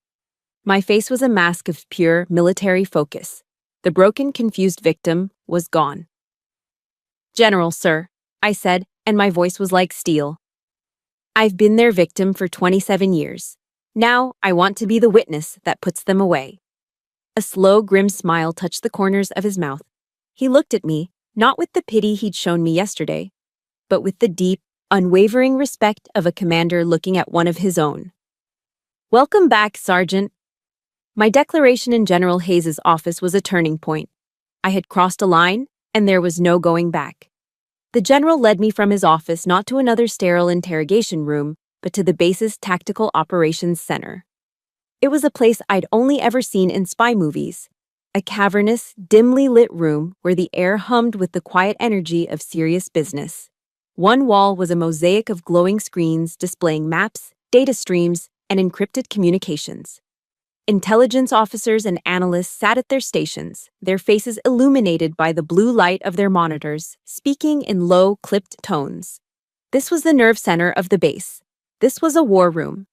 My face was a mask of pure military focus. The broken, confused victim was gone. General, sir, I said, and my voice was like steel. I've been their victim for 27 years. Now, I want to be the witness that puts them away. A slow, grim smile touched the corners of his mouth. He looked at me, not with the pity he'd shown me yesterday, but with the deep, unwavering respect of a commander looking at one of his own. Welcome back, Sergeant. My declaration in General Hayes's office was a turning point. I had crossed a line, and there was no going back. The general led me from his office not to another sterile interrogation room, but to the base's Tactical Operations Center. It was a place I'd only ever seen in spy movies, a cavernous, dimly lit room where the air hummed with the quiet energy of serious business. One wall was a mosaic of glowing screens displaying maps, data streams, and encrypted communications. Intelligence officers and analysts sat at their stations, their faces illuminated by the blue light of their monitors, speaking in low, clipped tones. This was the nerve center of the base. This was a war room.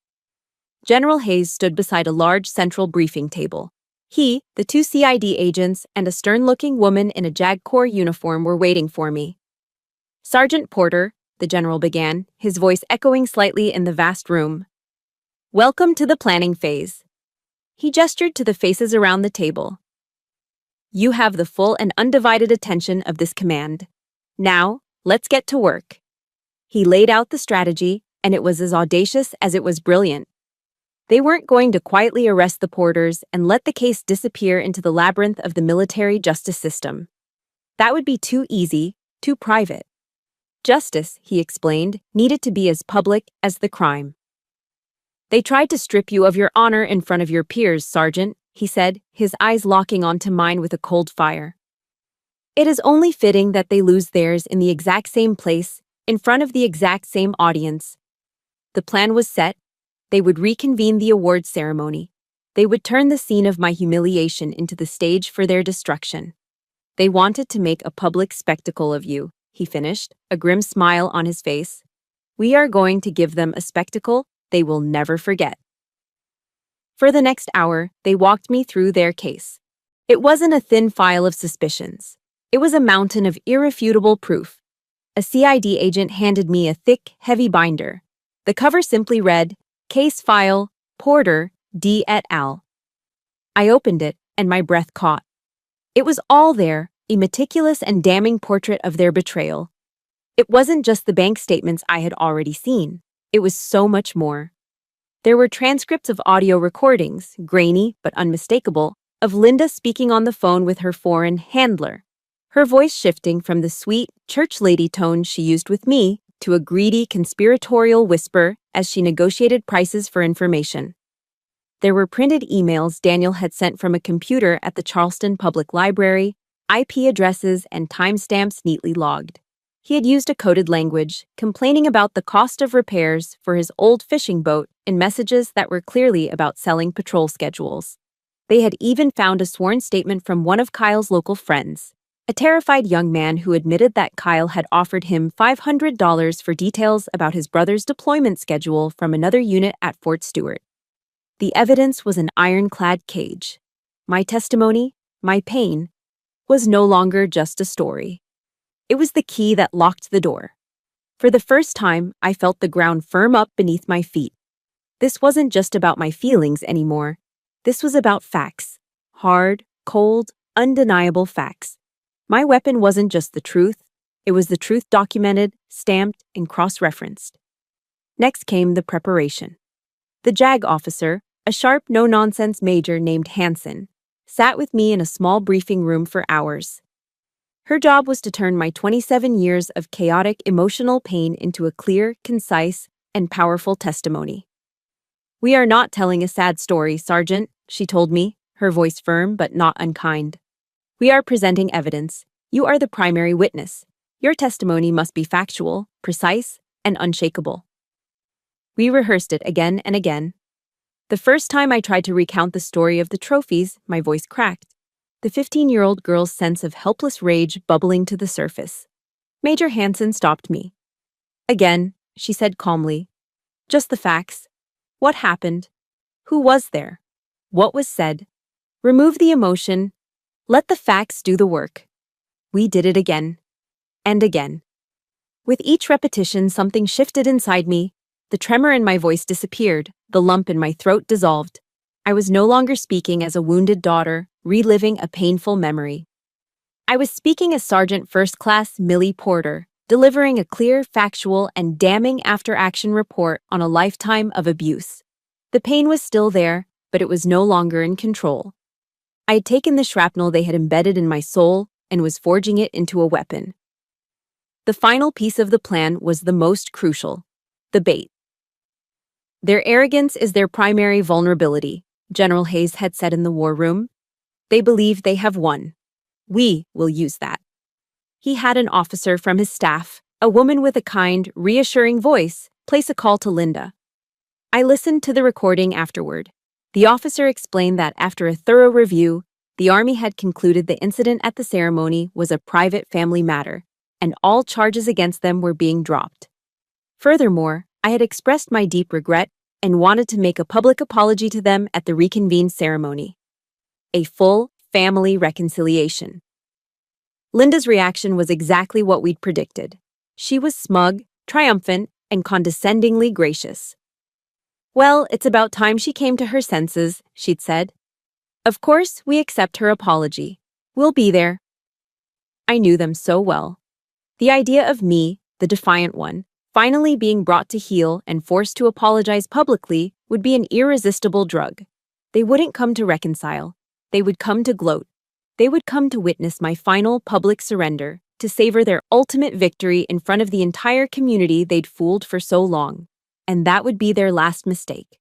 General Hayes stood beside a large central briefing table. He, the two CID agents, and a stern-looking woman in a JAG Corps uniform were waiting for me. "Sergeant Porter," the general began, his voice echoing slightly in the vast room. "Welcome to the planning phase." He gestured to the faces around the table. "You have the full and undivided attention of this command. Now, let's get to work." He laid out the strategy, and it was as audacious as it was brilliant. They weren't going to quietly arrest the Porters and let the case disappear into the labyrinth of the military justice system. That would be too easy, too private. Justice, he explained, needed to be as public as the crime. "They tried to strip you of your honor in front of your peers, Sergeant," he said, his eyes locking onto mine with a cold fire. "It is only fitting that they lose theirs in the exact same place, in front of the exact same audience." The plan was set. They would reconvene the awards ceremony. They would turn the scene of my humiliation into the stage for their destruction. "They wanted to make a public spectacle of you," he finished, a grim smile on his face. "We are going to give them a spectacle they will never forget." For the next hour, they walked me through their case. It wasn't a thin file of suspicions. It was a mountain of irrefutable proof. A CID agent handed me a thick, heavy binder. The cover simply read, "Case File, Porter, D. et al." I opened it, and my breath caught. It was all there, a meticulous and damning portrait of their betrayal. It wasn't just the bank statements I had already seen. It was so much more. There were transcripts of audio recordings, grainy but unmistakable, of Linda speaking on the phone with her foreign handler, her voice shifting from the sweet, church lady tone she used with me to a greedy, conspiratorial whisper as she negotiated prices for information. There were printed emails Daniel had sent from a computer at the Charleston Public Library, IP addresses and timestamps neatly logged. He had used a coded language, complaining about the cost of repairs for his old fishing boat in messages that were clearly about selling patrol schedules. They had even found a sworn statement from one of Kyle's local friends, a terrified young man who admitted that Kyle had offered him $500 for details about his brother's deployment schedule from another unit at Fort Stewart. The evidence was an ironclad cage. My testimony, my pain, was no longer just a story. It was the key that locked the door. For the first time, I felt the ground firm up beneath my feet. This wasn't just about my feelings anymore. This was about facts. Hard, cold, undeniable facts. My weapon wasn't just the truth. It was the truth documented, stamped, and cross-referenced. Next came the preparation. The JAG officer, a sharp, no-nonsense major named Hansen, sat with me in a small briefing room for hours. Her job was to turn my 27 years of chaotic emotional pain into a clear, concise, and powerful testimony. "We are not telling a sad story, Sergeant," she told me, her voice firm but not unkind. "We are presenting evidence. You are the primary witness. Your testimony must be factual, precise, and unshakable." We rehearsed it again and again. The first time I tried to recount the story of the trophies, my voice cracked, the 15-year-old girl's sense of helpless rage bubbling to the surface. Major Hansen stopped me. "Again," she said calmly. "Just the facts. What happened? Who was there? What was said? Remove the emotion. Let the facts do the work." We did it again. And again. With each repetition, something shifted inside me. The tremor in my voice disappeared. The lump in my throat dissolved. I was no longer speaking as a wounded daughter, reliving a painful memory. I was speaking as Sergeant First Class Millie Porter, delivering a clear, factual, and damning after-action report on a lifetime of abuse. The pain was still there, but it was no longer in control. I had taken the shrapnel they had embedded in my soul and was forging it into a weapon. The final piece of the plan was the most crucial: the bait. Their arrogance is their primary vulnerability, General Hayes had said in the war room. They believe they have won. We will use that. He had an officer from his staff, a woman with a kind, reassuring voice, place a call to Linda. I listened to the recording afterward. The officer explained that after a thorough review, the Army had concluded the incident at the ceremony was a private family matter, and all charges against them were being dropped. Furthermore, I had expressed my deep regret and wanted to make a public apology to them at the reconvened ceremony. A full family reconciliation. Linda's reaction was exactly what we'd predicted. She was smug, triumphant, and condescendingly gracious. Well, it's about time she came to her senses, she'd said. Of course, we accept her apology. We'll be there. I knew them so well. The idea of me, the defiant one, finally being brought to heel and forced to apologize publicly would be an irresistible drug. They wouldn't come to reconcile. They would come to gloat. They would come to witness my final public surrender, to savor their ultimate victory in front of the entire community they'd fooled for so long. And that would be their last mistake.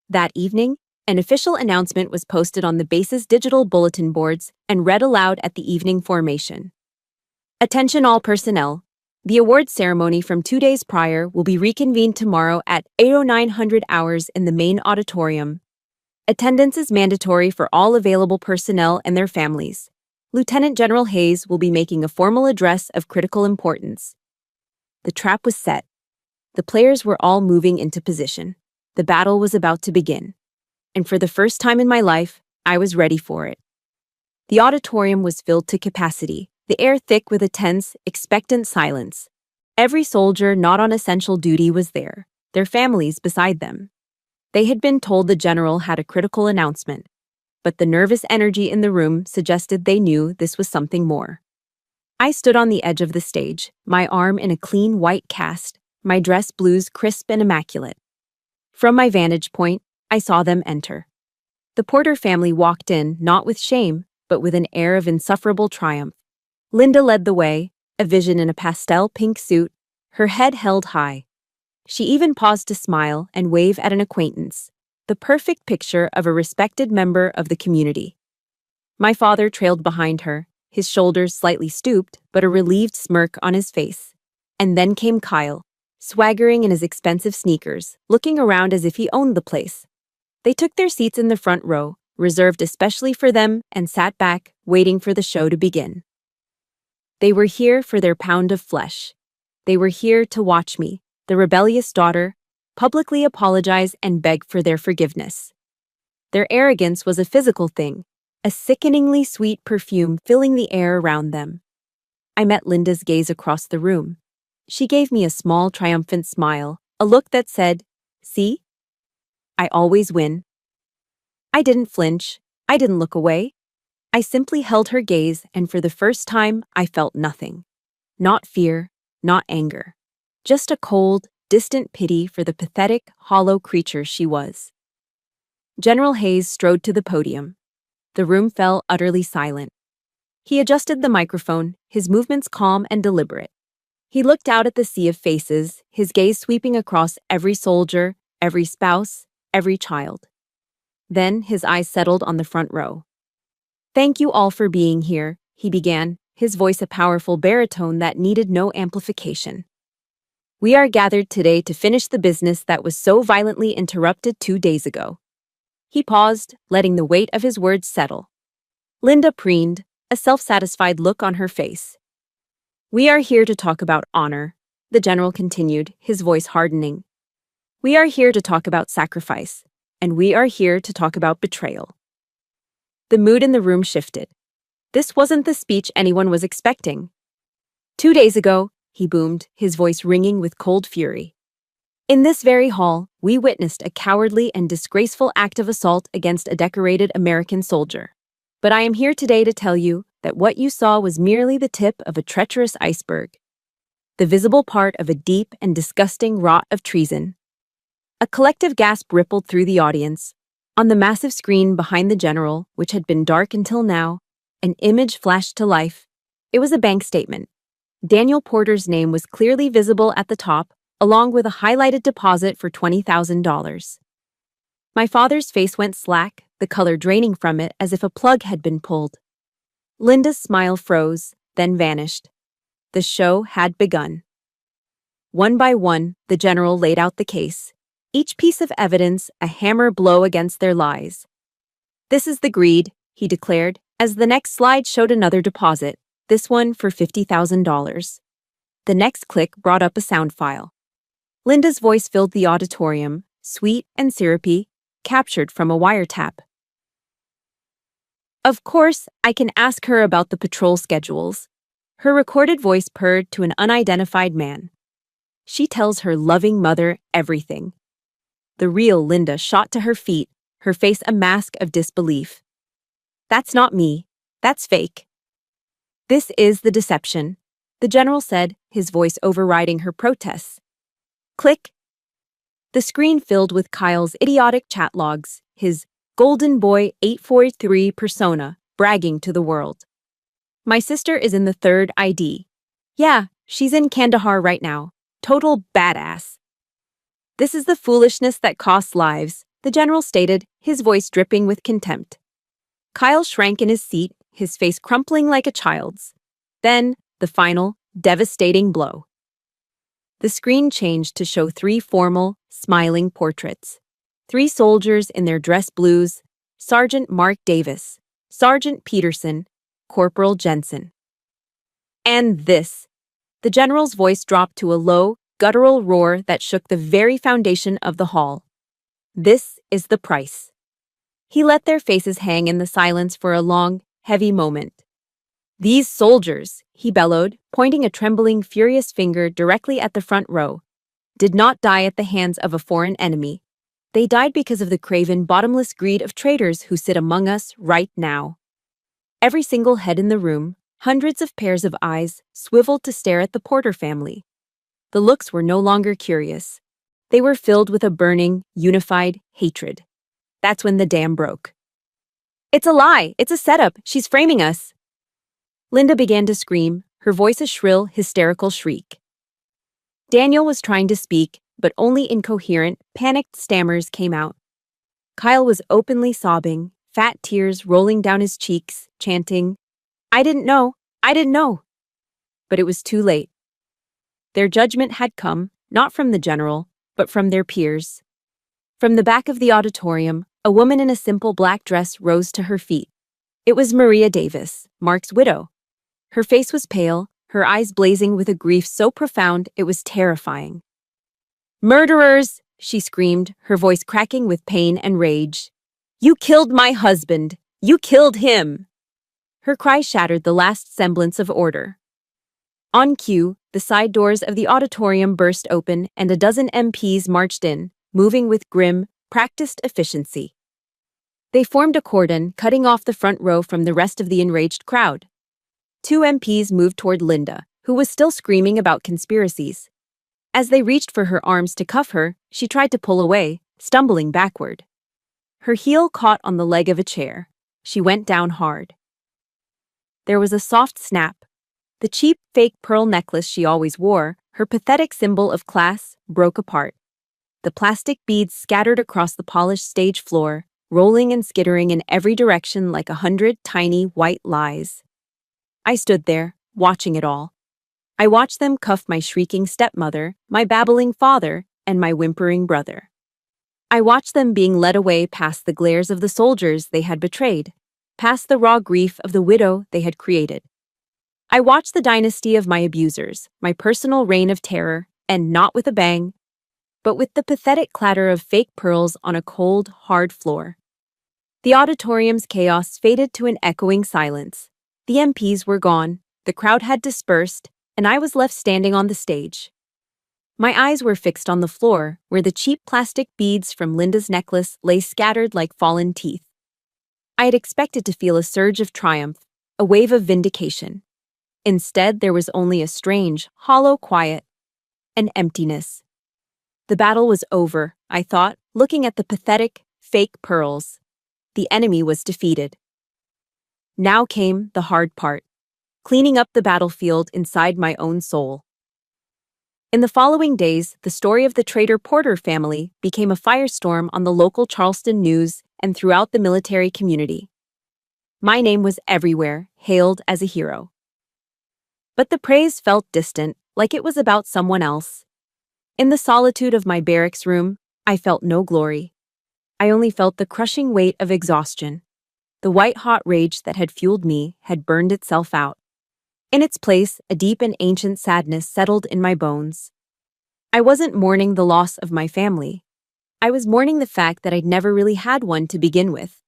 That evening, an official announcement was posted on the base's digital bulletin boards and read aloud at the evening formation. Attention all personnel. The awards ceremony from 2 days prior will be reconvened tomorrow at 8:09 hours in the main auditorium. Attendance is mandatory for all available personnel and their families. Lieutenant General Hayes will be making a formal address of critical importance. The trap was set. The players were all moving into position. The battle was about to begin. And for the first time in my life, I was ready for it. The auditorium was filled to capacity, the air thick with a tense, expectant silence. Every soldier not on essential duty was there, their families beside them. They had been told the general had a critical announcement, but the nervous energy in the room suggested they knew this was something more. I stood on the edge of the stage, my arm in a clean white cast, my dress blues crisp and immaculate. From my vantage point, I saw them enter. The Porter family walked in, not with shame, but with an air of insufferable triumph. Linda led the way, a vision in a pastel pink suit, her head held high. She even paused to smile and wave at an acquaintance, the perfect picture of a respected member of the community. My father trailed behind her, his shoulders slightly stooped, but a relieved smirk on his face. And then came Kyle, swaggering in his expensive sneakers, looking around as if he owned the place. They took their seats in the front row, reserved especially for them, and sat back, waiting for the show to begin. They were here for their pound of flesh. They were here to watch me, the rebellious daughter, publicly apologize and beg for their forgiveness. Their arrogance was a physical thing, a sickeningly sweet perfume filling the air around them. I met Linda's gaze across the room. She gave me a small, triumphant smile, a look that said, "See? I always win." I didn't flinch. I didn't look away. I simply held her gaze, and for the first time, I felt nothing. Not fear, not anger. Just a cold, distant pity for the pathetic, hollow creature she was. General Hayes strode to the podium. The room fell utterly silent. He adjusted the microphone, his movements calm and deliberate. He looked out at the sea of faces, his gaze sweeping across every soldier, every spouse, every child. Then his eyes settled on the front row. "Thank you all for being here," he began, his voice a powerful baritone that needed no amplification. "We are gathered today to finish the business that was so violently interrupted 2 days ago." He paused, letting the weight of his words settle. Linda preened, a self-satisfied look on her face. "We are here to talk about honor," the general continued, his voice hardening. "We are here to talk about sacrifice, and we are here to talk about betrayal." The mood in the room shifted. This wasn't the speech anyone was expecting. 2 days ago, he boomed, his voice ringing with cold fury. "In this very hall, we witnessed a cowardly and disgraceful act of assault against a decorated American soldier. But I am here today to tell you that what you saw was merely the tip of a treacherous iceberg, the visible part of a deep and disgusting rot of treason." A collective gasp rippled through the audience. On the massive screen behind the general, which had been dark until now, an image flashed to life, It was a bank statement. Daniel Porter's name was clearly visible at the top, along with a highlighted deposit for $20,000. My father's face went slack, the color draining from it as if a plug had been pulled. Linda's smile froze, then vanished. The show had begun. One by one, the general laid out the case, each piece of evidence a hammer blow against their lies. "This is the greed," he declared, as the next slide showed another deposit, this one for $50,000. The next click brought up a sound file. Linda's voice filled the auditorium, sweet and syrupy, captured from a wiretap. "Of course, I can ask her about the patrol schedules." Her recorded voice purred to an unidentified man. "She tells her loving mother everything." The real Linda shot to her feet, her face a mask of disbelief. "That's not me. That's fake." "This is the deception," the general said, his voice overriding her protests. Click. The screen filled with Kyle's idiotic chat logs, his Golden Boy 843 persona, bragging to the world. "My sister is in the third ID. Yeah, she's in Kandahar right now. Total badass." "This is the foolishness that costs lives," the general stated, his voice dripping with contempt. Kyle shrank in his seat, his face crumpling like a child's. Then, the final, devastating blow. The screen changed to show three formal, smiling portraits. Three soldiers in their dress blues: Sergeant Mark Davis, Sergeant Peterson, Corporal Jensen. "And this." The general's voice dropped to a low, guttural roar that shook the very foundation of the hall. "This is the price." He let their faces hang in the silence for a long, heavy moment. "These soldiers," he bellowed, pointing a trembling, furious finger directly at the front row, "did not die at the hands of a foreign enemy. They died because of the craven, bottomless greed of traitors who sit among us right now." Every single head in the room, hundreds of pairs of eyes, swiveled to stare at the Porter family. The looks were no longer curious. They were filled with a burning, unified hatred. That's when the dam broke. "It's a lie! It's a setup! She's framing us!" Linda began to scream, her voice a shrill, hysterical shriek. Daniel was trying to speak, but only incoherent, panicked stammers came out. Kyle was openly sobbing, fat tears rolling down his cheeks, chanting, "I didn't know! I didn't know!" But it was too late. Their judgment had come, not from the general, but from their peers. From the back of the auditorium, a woman in a simple black dress rose to her feet. It was Maria Davis, Mark's widow. Her face was pale, her eyes blazing with a grief so profound it was terrifying. "Murderers!" she screamed, her voice cracking with pain and rage. "You killed my husband! You killed him!" Her cry shattered the last semblance of order. On cue, the side doors of the auditorium burst open and a dozen MPs marched in, moving with grim, practiced efficiency. They formed a cordon, cutting off the front row from the rest of the enraged crowd. Two MPs moved toward Linda, who was still screaming about conspiracies. As they reached for her arms to cuff her, she tried to pull away, stumbling backward. Her heel caught on the leg of a chair. She went down hard. There was a soft snap. The cheap, fake pearl necklace she always wore, her pathetic symbol of class, broke apart. The plastic beads scattered across the polished stage floor, rolling and skittering in every direction like 100 tiny white lies. I stood there, watching it all. I watched them cuff my shrieking stepmother, my babbling father, and my whimpering brother. I watched them being led away past the glares of the soldiers they had betrayed, past the raw grief of the widow they had created. I watched the dynasty of my abusers, my personal reign of terror, and not with a bang, but with the pathetic clatter of fake pearls on a cold, hard floor. The auditorium's chaos faded to an echoing silence. The MPs were gone, the crowd had dispersed, and I was left standing on the stage. My eyes were fixed on the floor, where the cheap plastic beads from Linda's necklace lay scattered like fallen teeth. I had expected to feel a surge of triumph, a wave of vindication. Instead, there was only a strange, hollow quiet, an emptiness. The battle was over, I thought, looking at the pathetic, fake pearls. The enemy was defeated. Now came the hard part. cleaning up the battlefield inside my own soul. In the following days, the story of the traitor Porter family became a firestorm on the local Charleston news and throughout the military community. My name was everywhere, hailed as a hero. But the praise felt distant, like it was about someone else. In the solitude of my barracks room, I felt no glory. I only felt the crushing weight of exhaustion. The white-hot rage that had fueled me had burned itself out. In its place, a deep and ancient sadness settled in my bones. I wasn't mourning the loss of my family. I was mourning the fact that I'd never really had one to begin with.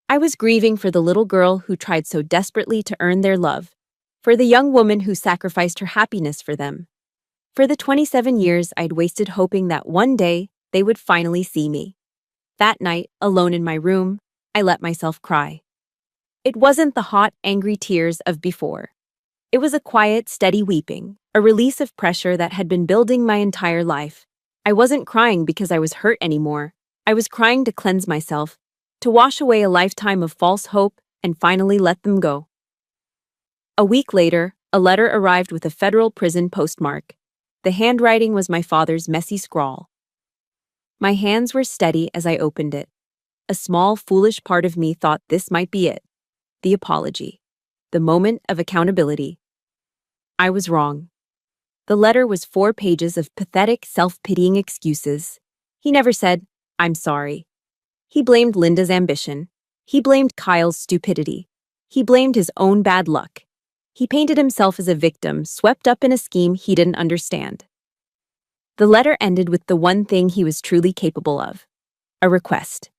I was grieving for the little girl who tried so desperately to earn their love, for the young woman who sacrificed her happiness for them, for the 27 years I'd wasted hoping that one day they would finally see me. That night, alone in my room, I let myself cry. It wasn't the hot, angry tears of before. It was a quiet, steady weeping, a release of pressure that had been building my entire life. I wasn't crying because I was hurt anymore. I was crying to cleanse myself, to wash away a lifetime of false hope and finally let them go. A week later, a letter arrived with a federal prison postmark. The handwriting was my father's messy scrawl. My hands were steady as I opened it. A small, foolish part of me thought this might be it. The apology. The moment of accountability. I was wrong. The letter was 4 pages of pathetic, self-pitying excuses. He never said, "I'm sorry." He blamed Linda's ambition. He blamed Kyle's stupidity. He blamed his own bad luck. He painted himself as a victim, swept up in a scheme he didn't understand. The letter ended with the one thing he was truly capable of: a request.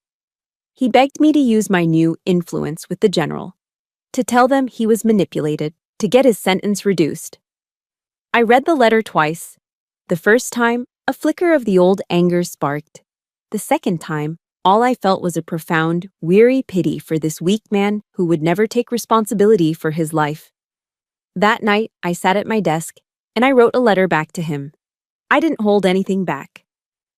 He begged me to use my new influence with the general, to tell them he was manipulated, to get his sentence reduced. I read the letter twice. The first time, a flicker of the old anger sparked. The second time, all I felt was a profound, weary pity for this weak man who would never take responsibility for his life. That night, I sat at my desk, and I wrote a letter back to him. I didn't hold anything back.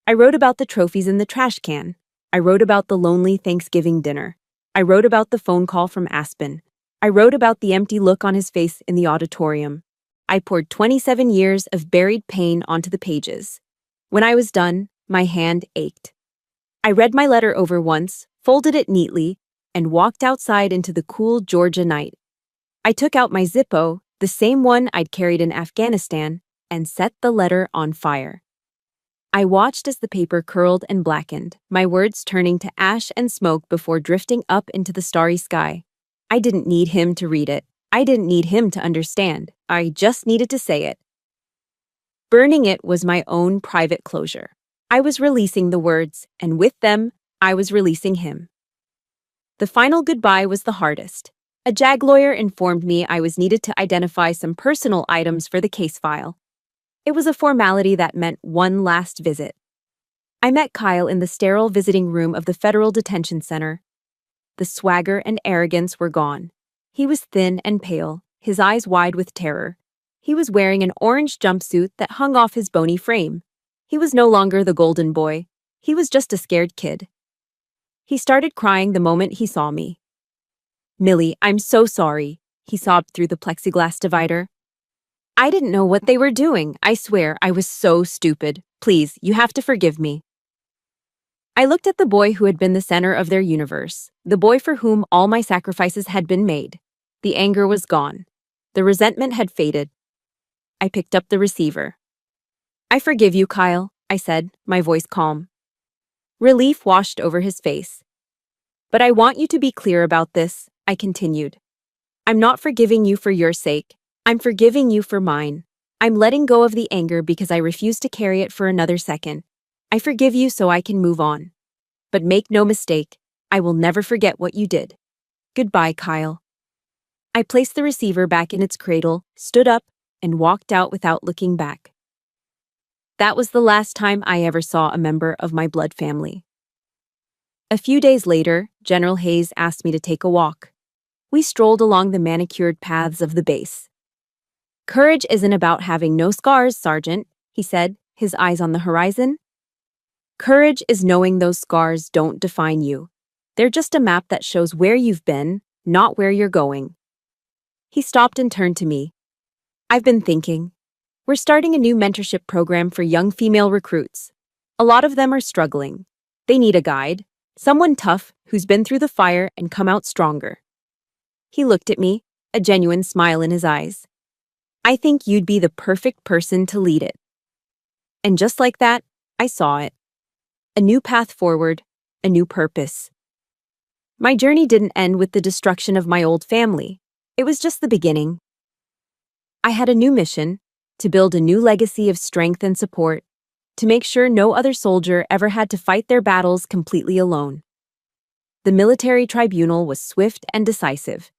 I wrote about the trophies in the trash can. I wrote about the lonely Thanksgiving dinner. I wrote about the phone call from Aspen. I wrote about the empty look on his face in the auditorium. I poured 27 years of buried pain onto the pages. When I was done, my hand ached. I read my letter over once, folded it neatly, and walked outside into the cool Georgia night. I took out my Zippo, the same one I'd carried in Afghanistan, and set the letter on fire. I watched as the paper curled and blackened, my words turning to ash and smoke before drifting up into the starry sky. I didn't need him to read it. I didn't need him to understand. I just needed to say it. Burning it was my own private closure. I was releasing the words, and with them, I was releasing him. The final goodbye was the hardest. A JAG lawyer informed me I was needed to identify some personal items for the case file. It was a formality that meant one last visit. I met Kyle in the sterile visiting room of the Federal Detention Center. The swagger and arrogance were gone. He was thin and pale, his eyes wide with terror. He was wearing an orange jumpsuit that hung off his bony frame. He was no longer the golden boy. He was just a scared kid. He started crying the moment he saw me. "Millie, I'm so sorry," he sobbed through the plexiglass divider. "I didn't know what they were doing. I swear, I was so stupid. Please, you have to forgive me." I looked at the boy who had been the center of their universe, the boy for whom all my sacrifices had been made. The anger was gone. The resentment had faded. I picked up the receiver. "I forgive you, Kyle," I said, my voice calm. Relief washed over his face. "But I want you to be clear about this," I continued. "I'm not forgiving you for your sake. I'm forgiving you for mine. I'm letting go of the anger because I refuse to carry it for another second. I forgive you so I can move on. But make no mistake, I will never forget what you did. Goodbye, Kyle." I placed the receiver back in its cradle, stood up, and walked out without looking back. That was the last time I ever saw a member of my blood family. A few days later, General Hayes asked me to take a walk. We strolled along the manicured paths of the base. "Courage isn't about having no scars, Sergeant," he said, his eyes on the horizon. "Courage is knowing those scars don't define you. They're just a map that shows where you've been, not where you're going." He stopped and turned to me. I've been thinking. We're starting a new mentorship program for young female recruits. A lot of them are struggling. They need a guide, someone tough who's been through the fire and come out stronger. He looked at me, a genuine smile in his eyes. I think you'd be the perfect person to lead it. And just like that, I saw it. A new path forward, a new purpose. My journey didn't end with the destruction of my old family. It was just the beginning. I had a new mission, to build a new legacy of strength and support, to make sure no other soldier ever had to fight their battles completely alone. The military tribunal was swift and decisive.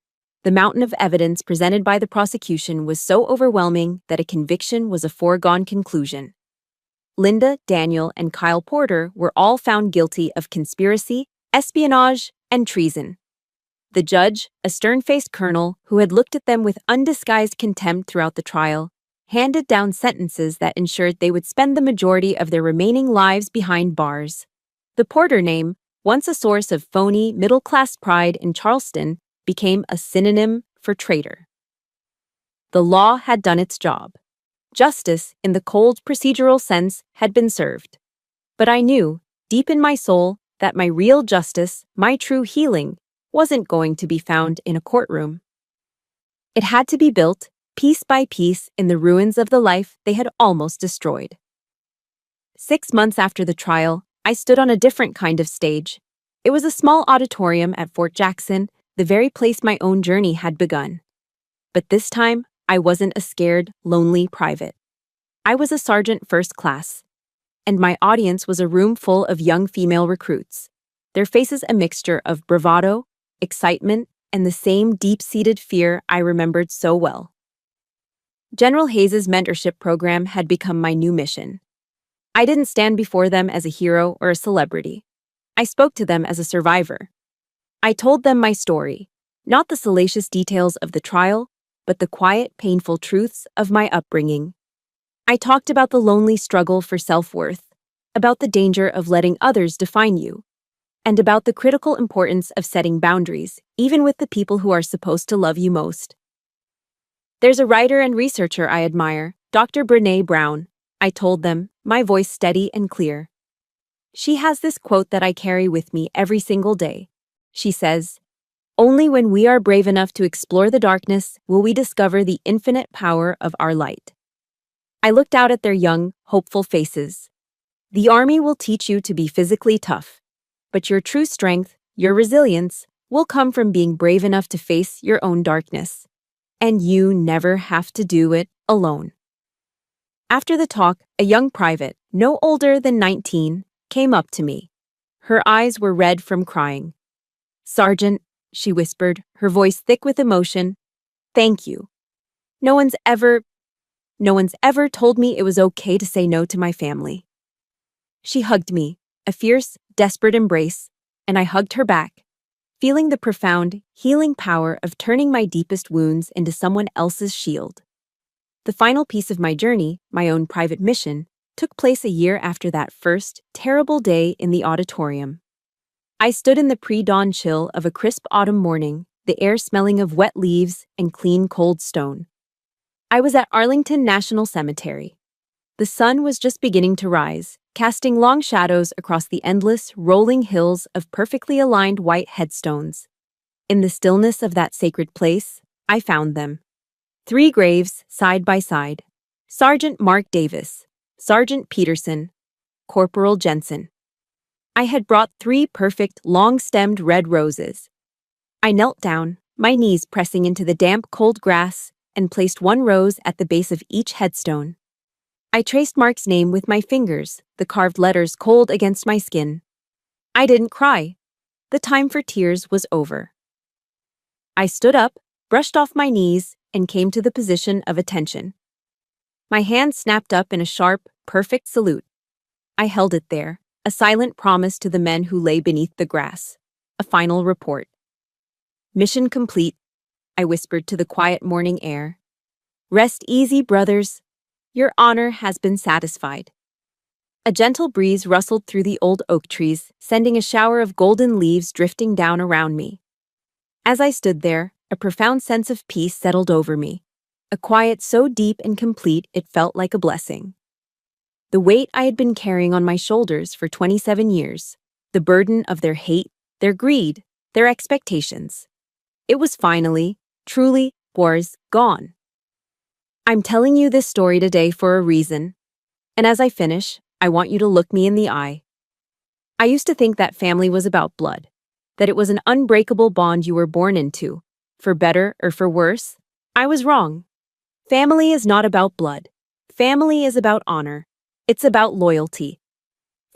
The mountain of evidence presented by the prosecution was so overwhelming that a conviction was a foregone conclusion. Linda, Daniel, and Kyle Porter were all found guilty of conspiracy, espionage, and treason. The judge, a stern-faced colonel who had looked at them with undisguised contempt throughout the trial, handed down sentences that ensured they would spend the majority of their remaining lives behind bars. The Porter name, once a source of phony, middle-class pride in Charleston, became a synonym for traitor. The law had done its job. Justice, in the cold procedural sense, had been served. But I knew, deep in my soul, that my real justice, my true healing, wasn't going to be found in a courtroom. It had to be built, piece by piece, in the ruins of the life they had almost destroyed. 6 months after the trial, I stood on a different kind of stage. It was a small auditorium at Fort Jackson, the very place my own journey had begun. But this time, I wasn't a scared, lonely private. I was a sergeant first class. And my audience was a room full of young female recruits, their faces a mixture of bravado, excitement, and the same deep-seated fear I remembered so well. General Hayes's mentorship program had become my new mission. I didn't stand before them as a hero or a celebrity. I spoke to them as a survivor. I told them my story, not the salacious details of the trial, but the quiet, painful truths of my upbringing. I talked about the lonely struggle for self-worth, about the danger of letting others define you, and about the critical importance of setting boundaries, even with the people who are supposed to love you most. There's a writer and researcher I admire, Dr. Brené Brown, I told them, my voice steady and clear. She has this quote that I carry with me every single day. She says, "Only when we are brave enough to explore the darkness will we discover the infinite power of our light." I looked out at their young, hopeful faces. The Army will teach you to be physically tough, but your true strength, your resilience, will come from being brave enough to face your own darkness. And you never have to do it alone. After the talk, a young private, no older than 19, came up to me. Her eyes were red from crying. "Sergeant," she whispered, her voice thick with emotion, "thank you. No one's ever told me it was okay to say no to my family." She hugged me, a fierce, desperate embrace, and I hugged her back, feeling the profound, healing power of turning my deepest wounds into someone else's shield. The final piece of my journey, my own private mission, took place a year after that first, terrible day in the auditorium. I stood in the pre-dawn chill of a crisp autumn morning, the air smelling of wet leaves and clean, cold stone. I was at Arlington National Cemetery. The sun was just beginning to rise, casting long shadows across the endless, rolling hills of perfectly aligned white headstones. In the stillness of that sacred place, I found them. 3 graves, side by side. Sergeant Mark Davis, Sergeant Peterson, Corporal Jensen. I had brought 3 perfect, long-stemmed red roses. I knelt down, my knees pressing into the damp, cold grass, and placed 1 rose at the base of each headstone. I traced Mark's name with my fingers, the carved letters cold against my skin. I didn't cry. The time for tears was over. I stood up, brushed off my knees, and came to the position of attention. My hand snapped up in a sharp, perfect salute. I held it there, a silent promise to the men who lay beneath the grass. A final report. "Mission complete," I whispered to the quiet morning air. "Rest easy, brothers. Your honor has been satisfied." A gentle breeze rustled through the old oak trees, sending a shower of golden leaves drifting down around me. As I stood there, a profound sense of peace settled over me, a quiet so deep and complete it felt like a blessing. The weight I had been carrying on my shoulders for 27 years, the burden of their hate, their greed, their expectations. It was finally, truly, gone. I'm telling you this story today for a reason, and as I finish, I want you to look me in the eye. I used to think that family was about blood, that it was an unbreakable bond you were born into, for better or for worse. I was wrong. Family is not about blood. Family is about honor. It's about loyalty.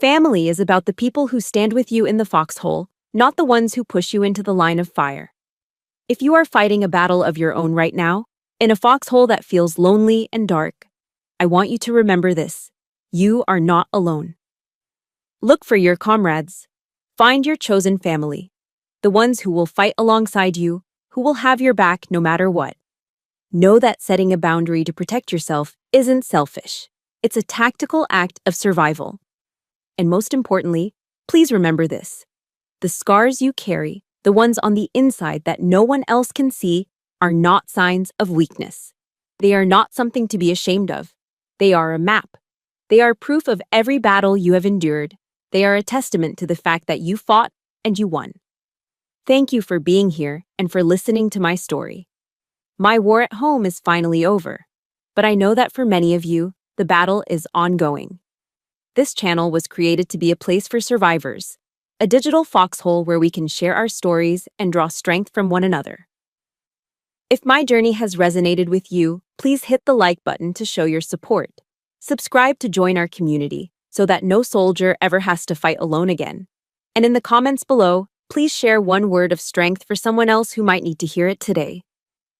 Family is about the people who stand with you in the foxhole, not the ones who push you into the line of fire. If you are fighting a battle of your own right now, in a foxhole that feels lonely and dark, I want you to remember this. You are not alone. Look for your comrades. Find your chosen family, the ones who will fight alongside you, who will have your back no matter what. Know that setting a boundary to protect yourself isn't selfish. It's a tactical act of survival. And most importantly, please remember this. The scars you carry, the ones on the inside that no one else can see, are not signs of weakness. They are not something to be ashamed of. They are a map. They are proof of every battle you have endured. They are a testament to the fact that you fought and you won. Thank you for being here and for listening to my story. My war at home is finally over, but I know that for many of you, the battle is ongoing. This channel was created to be a place for survivors, a digital foxhole where we can share our stories and draw strength from one another. If my journey has resonated with you, please hit the like button to show your support. Subscribe to join our community so that no soldier ever has to fight alone again. And in the comments below, please share one word of strength for someone else who might need to hear it today.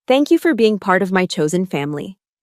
Thank you for being part of my chosen family.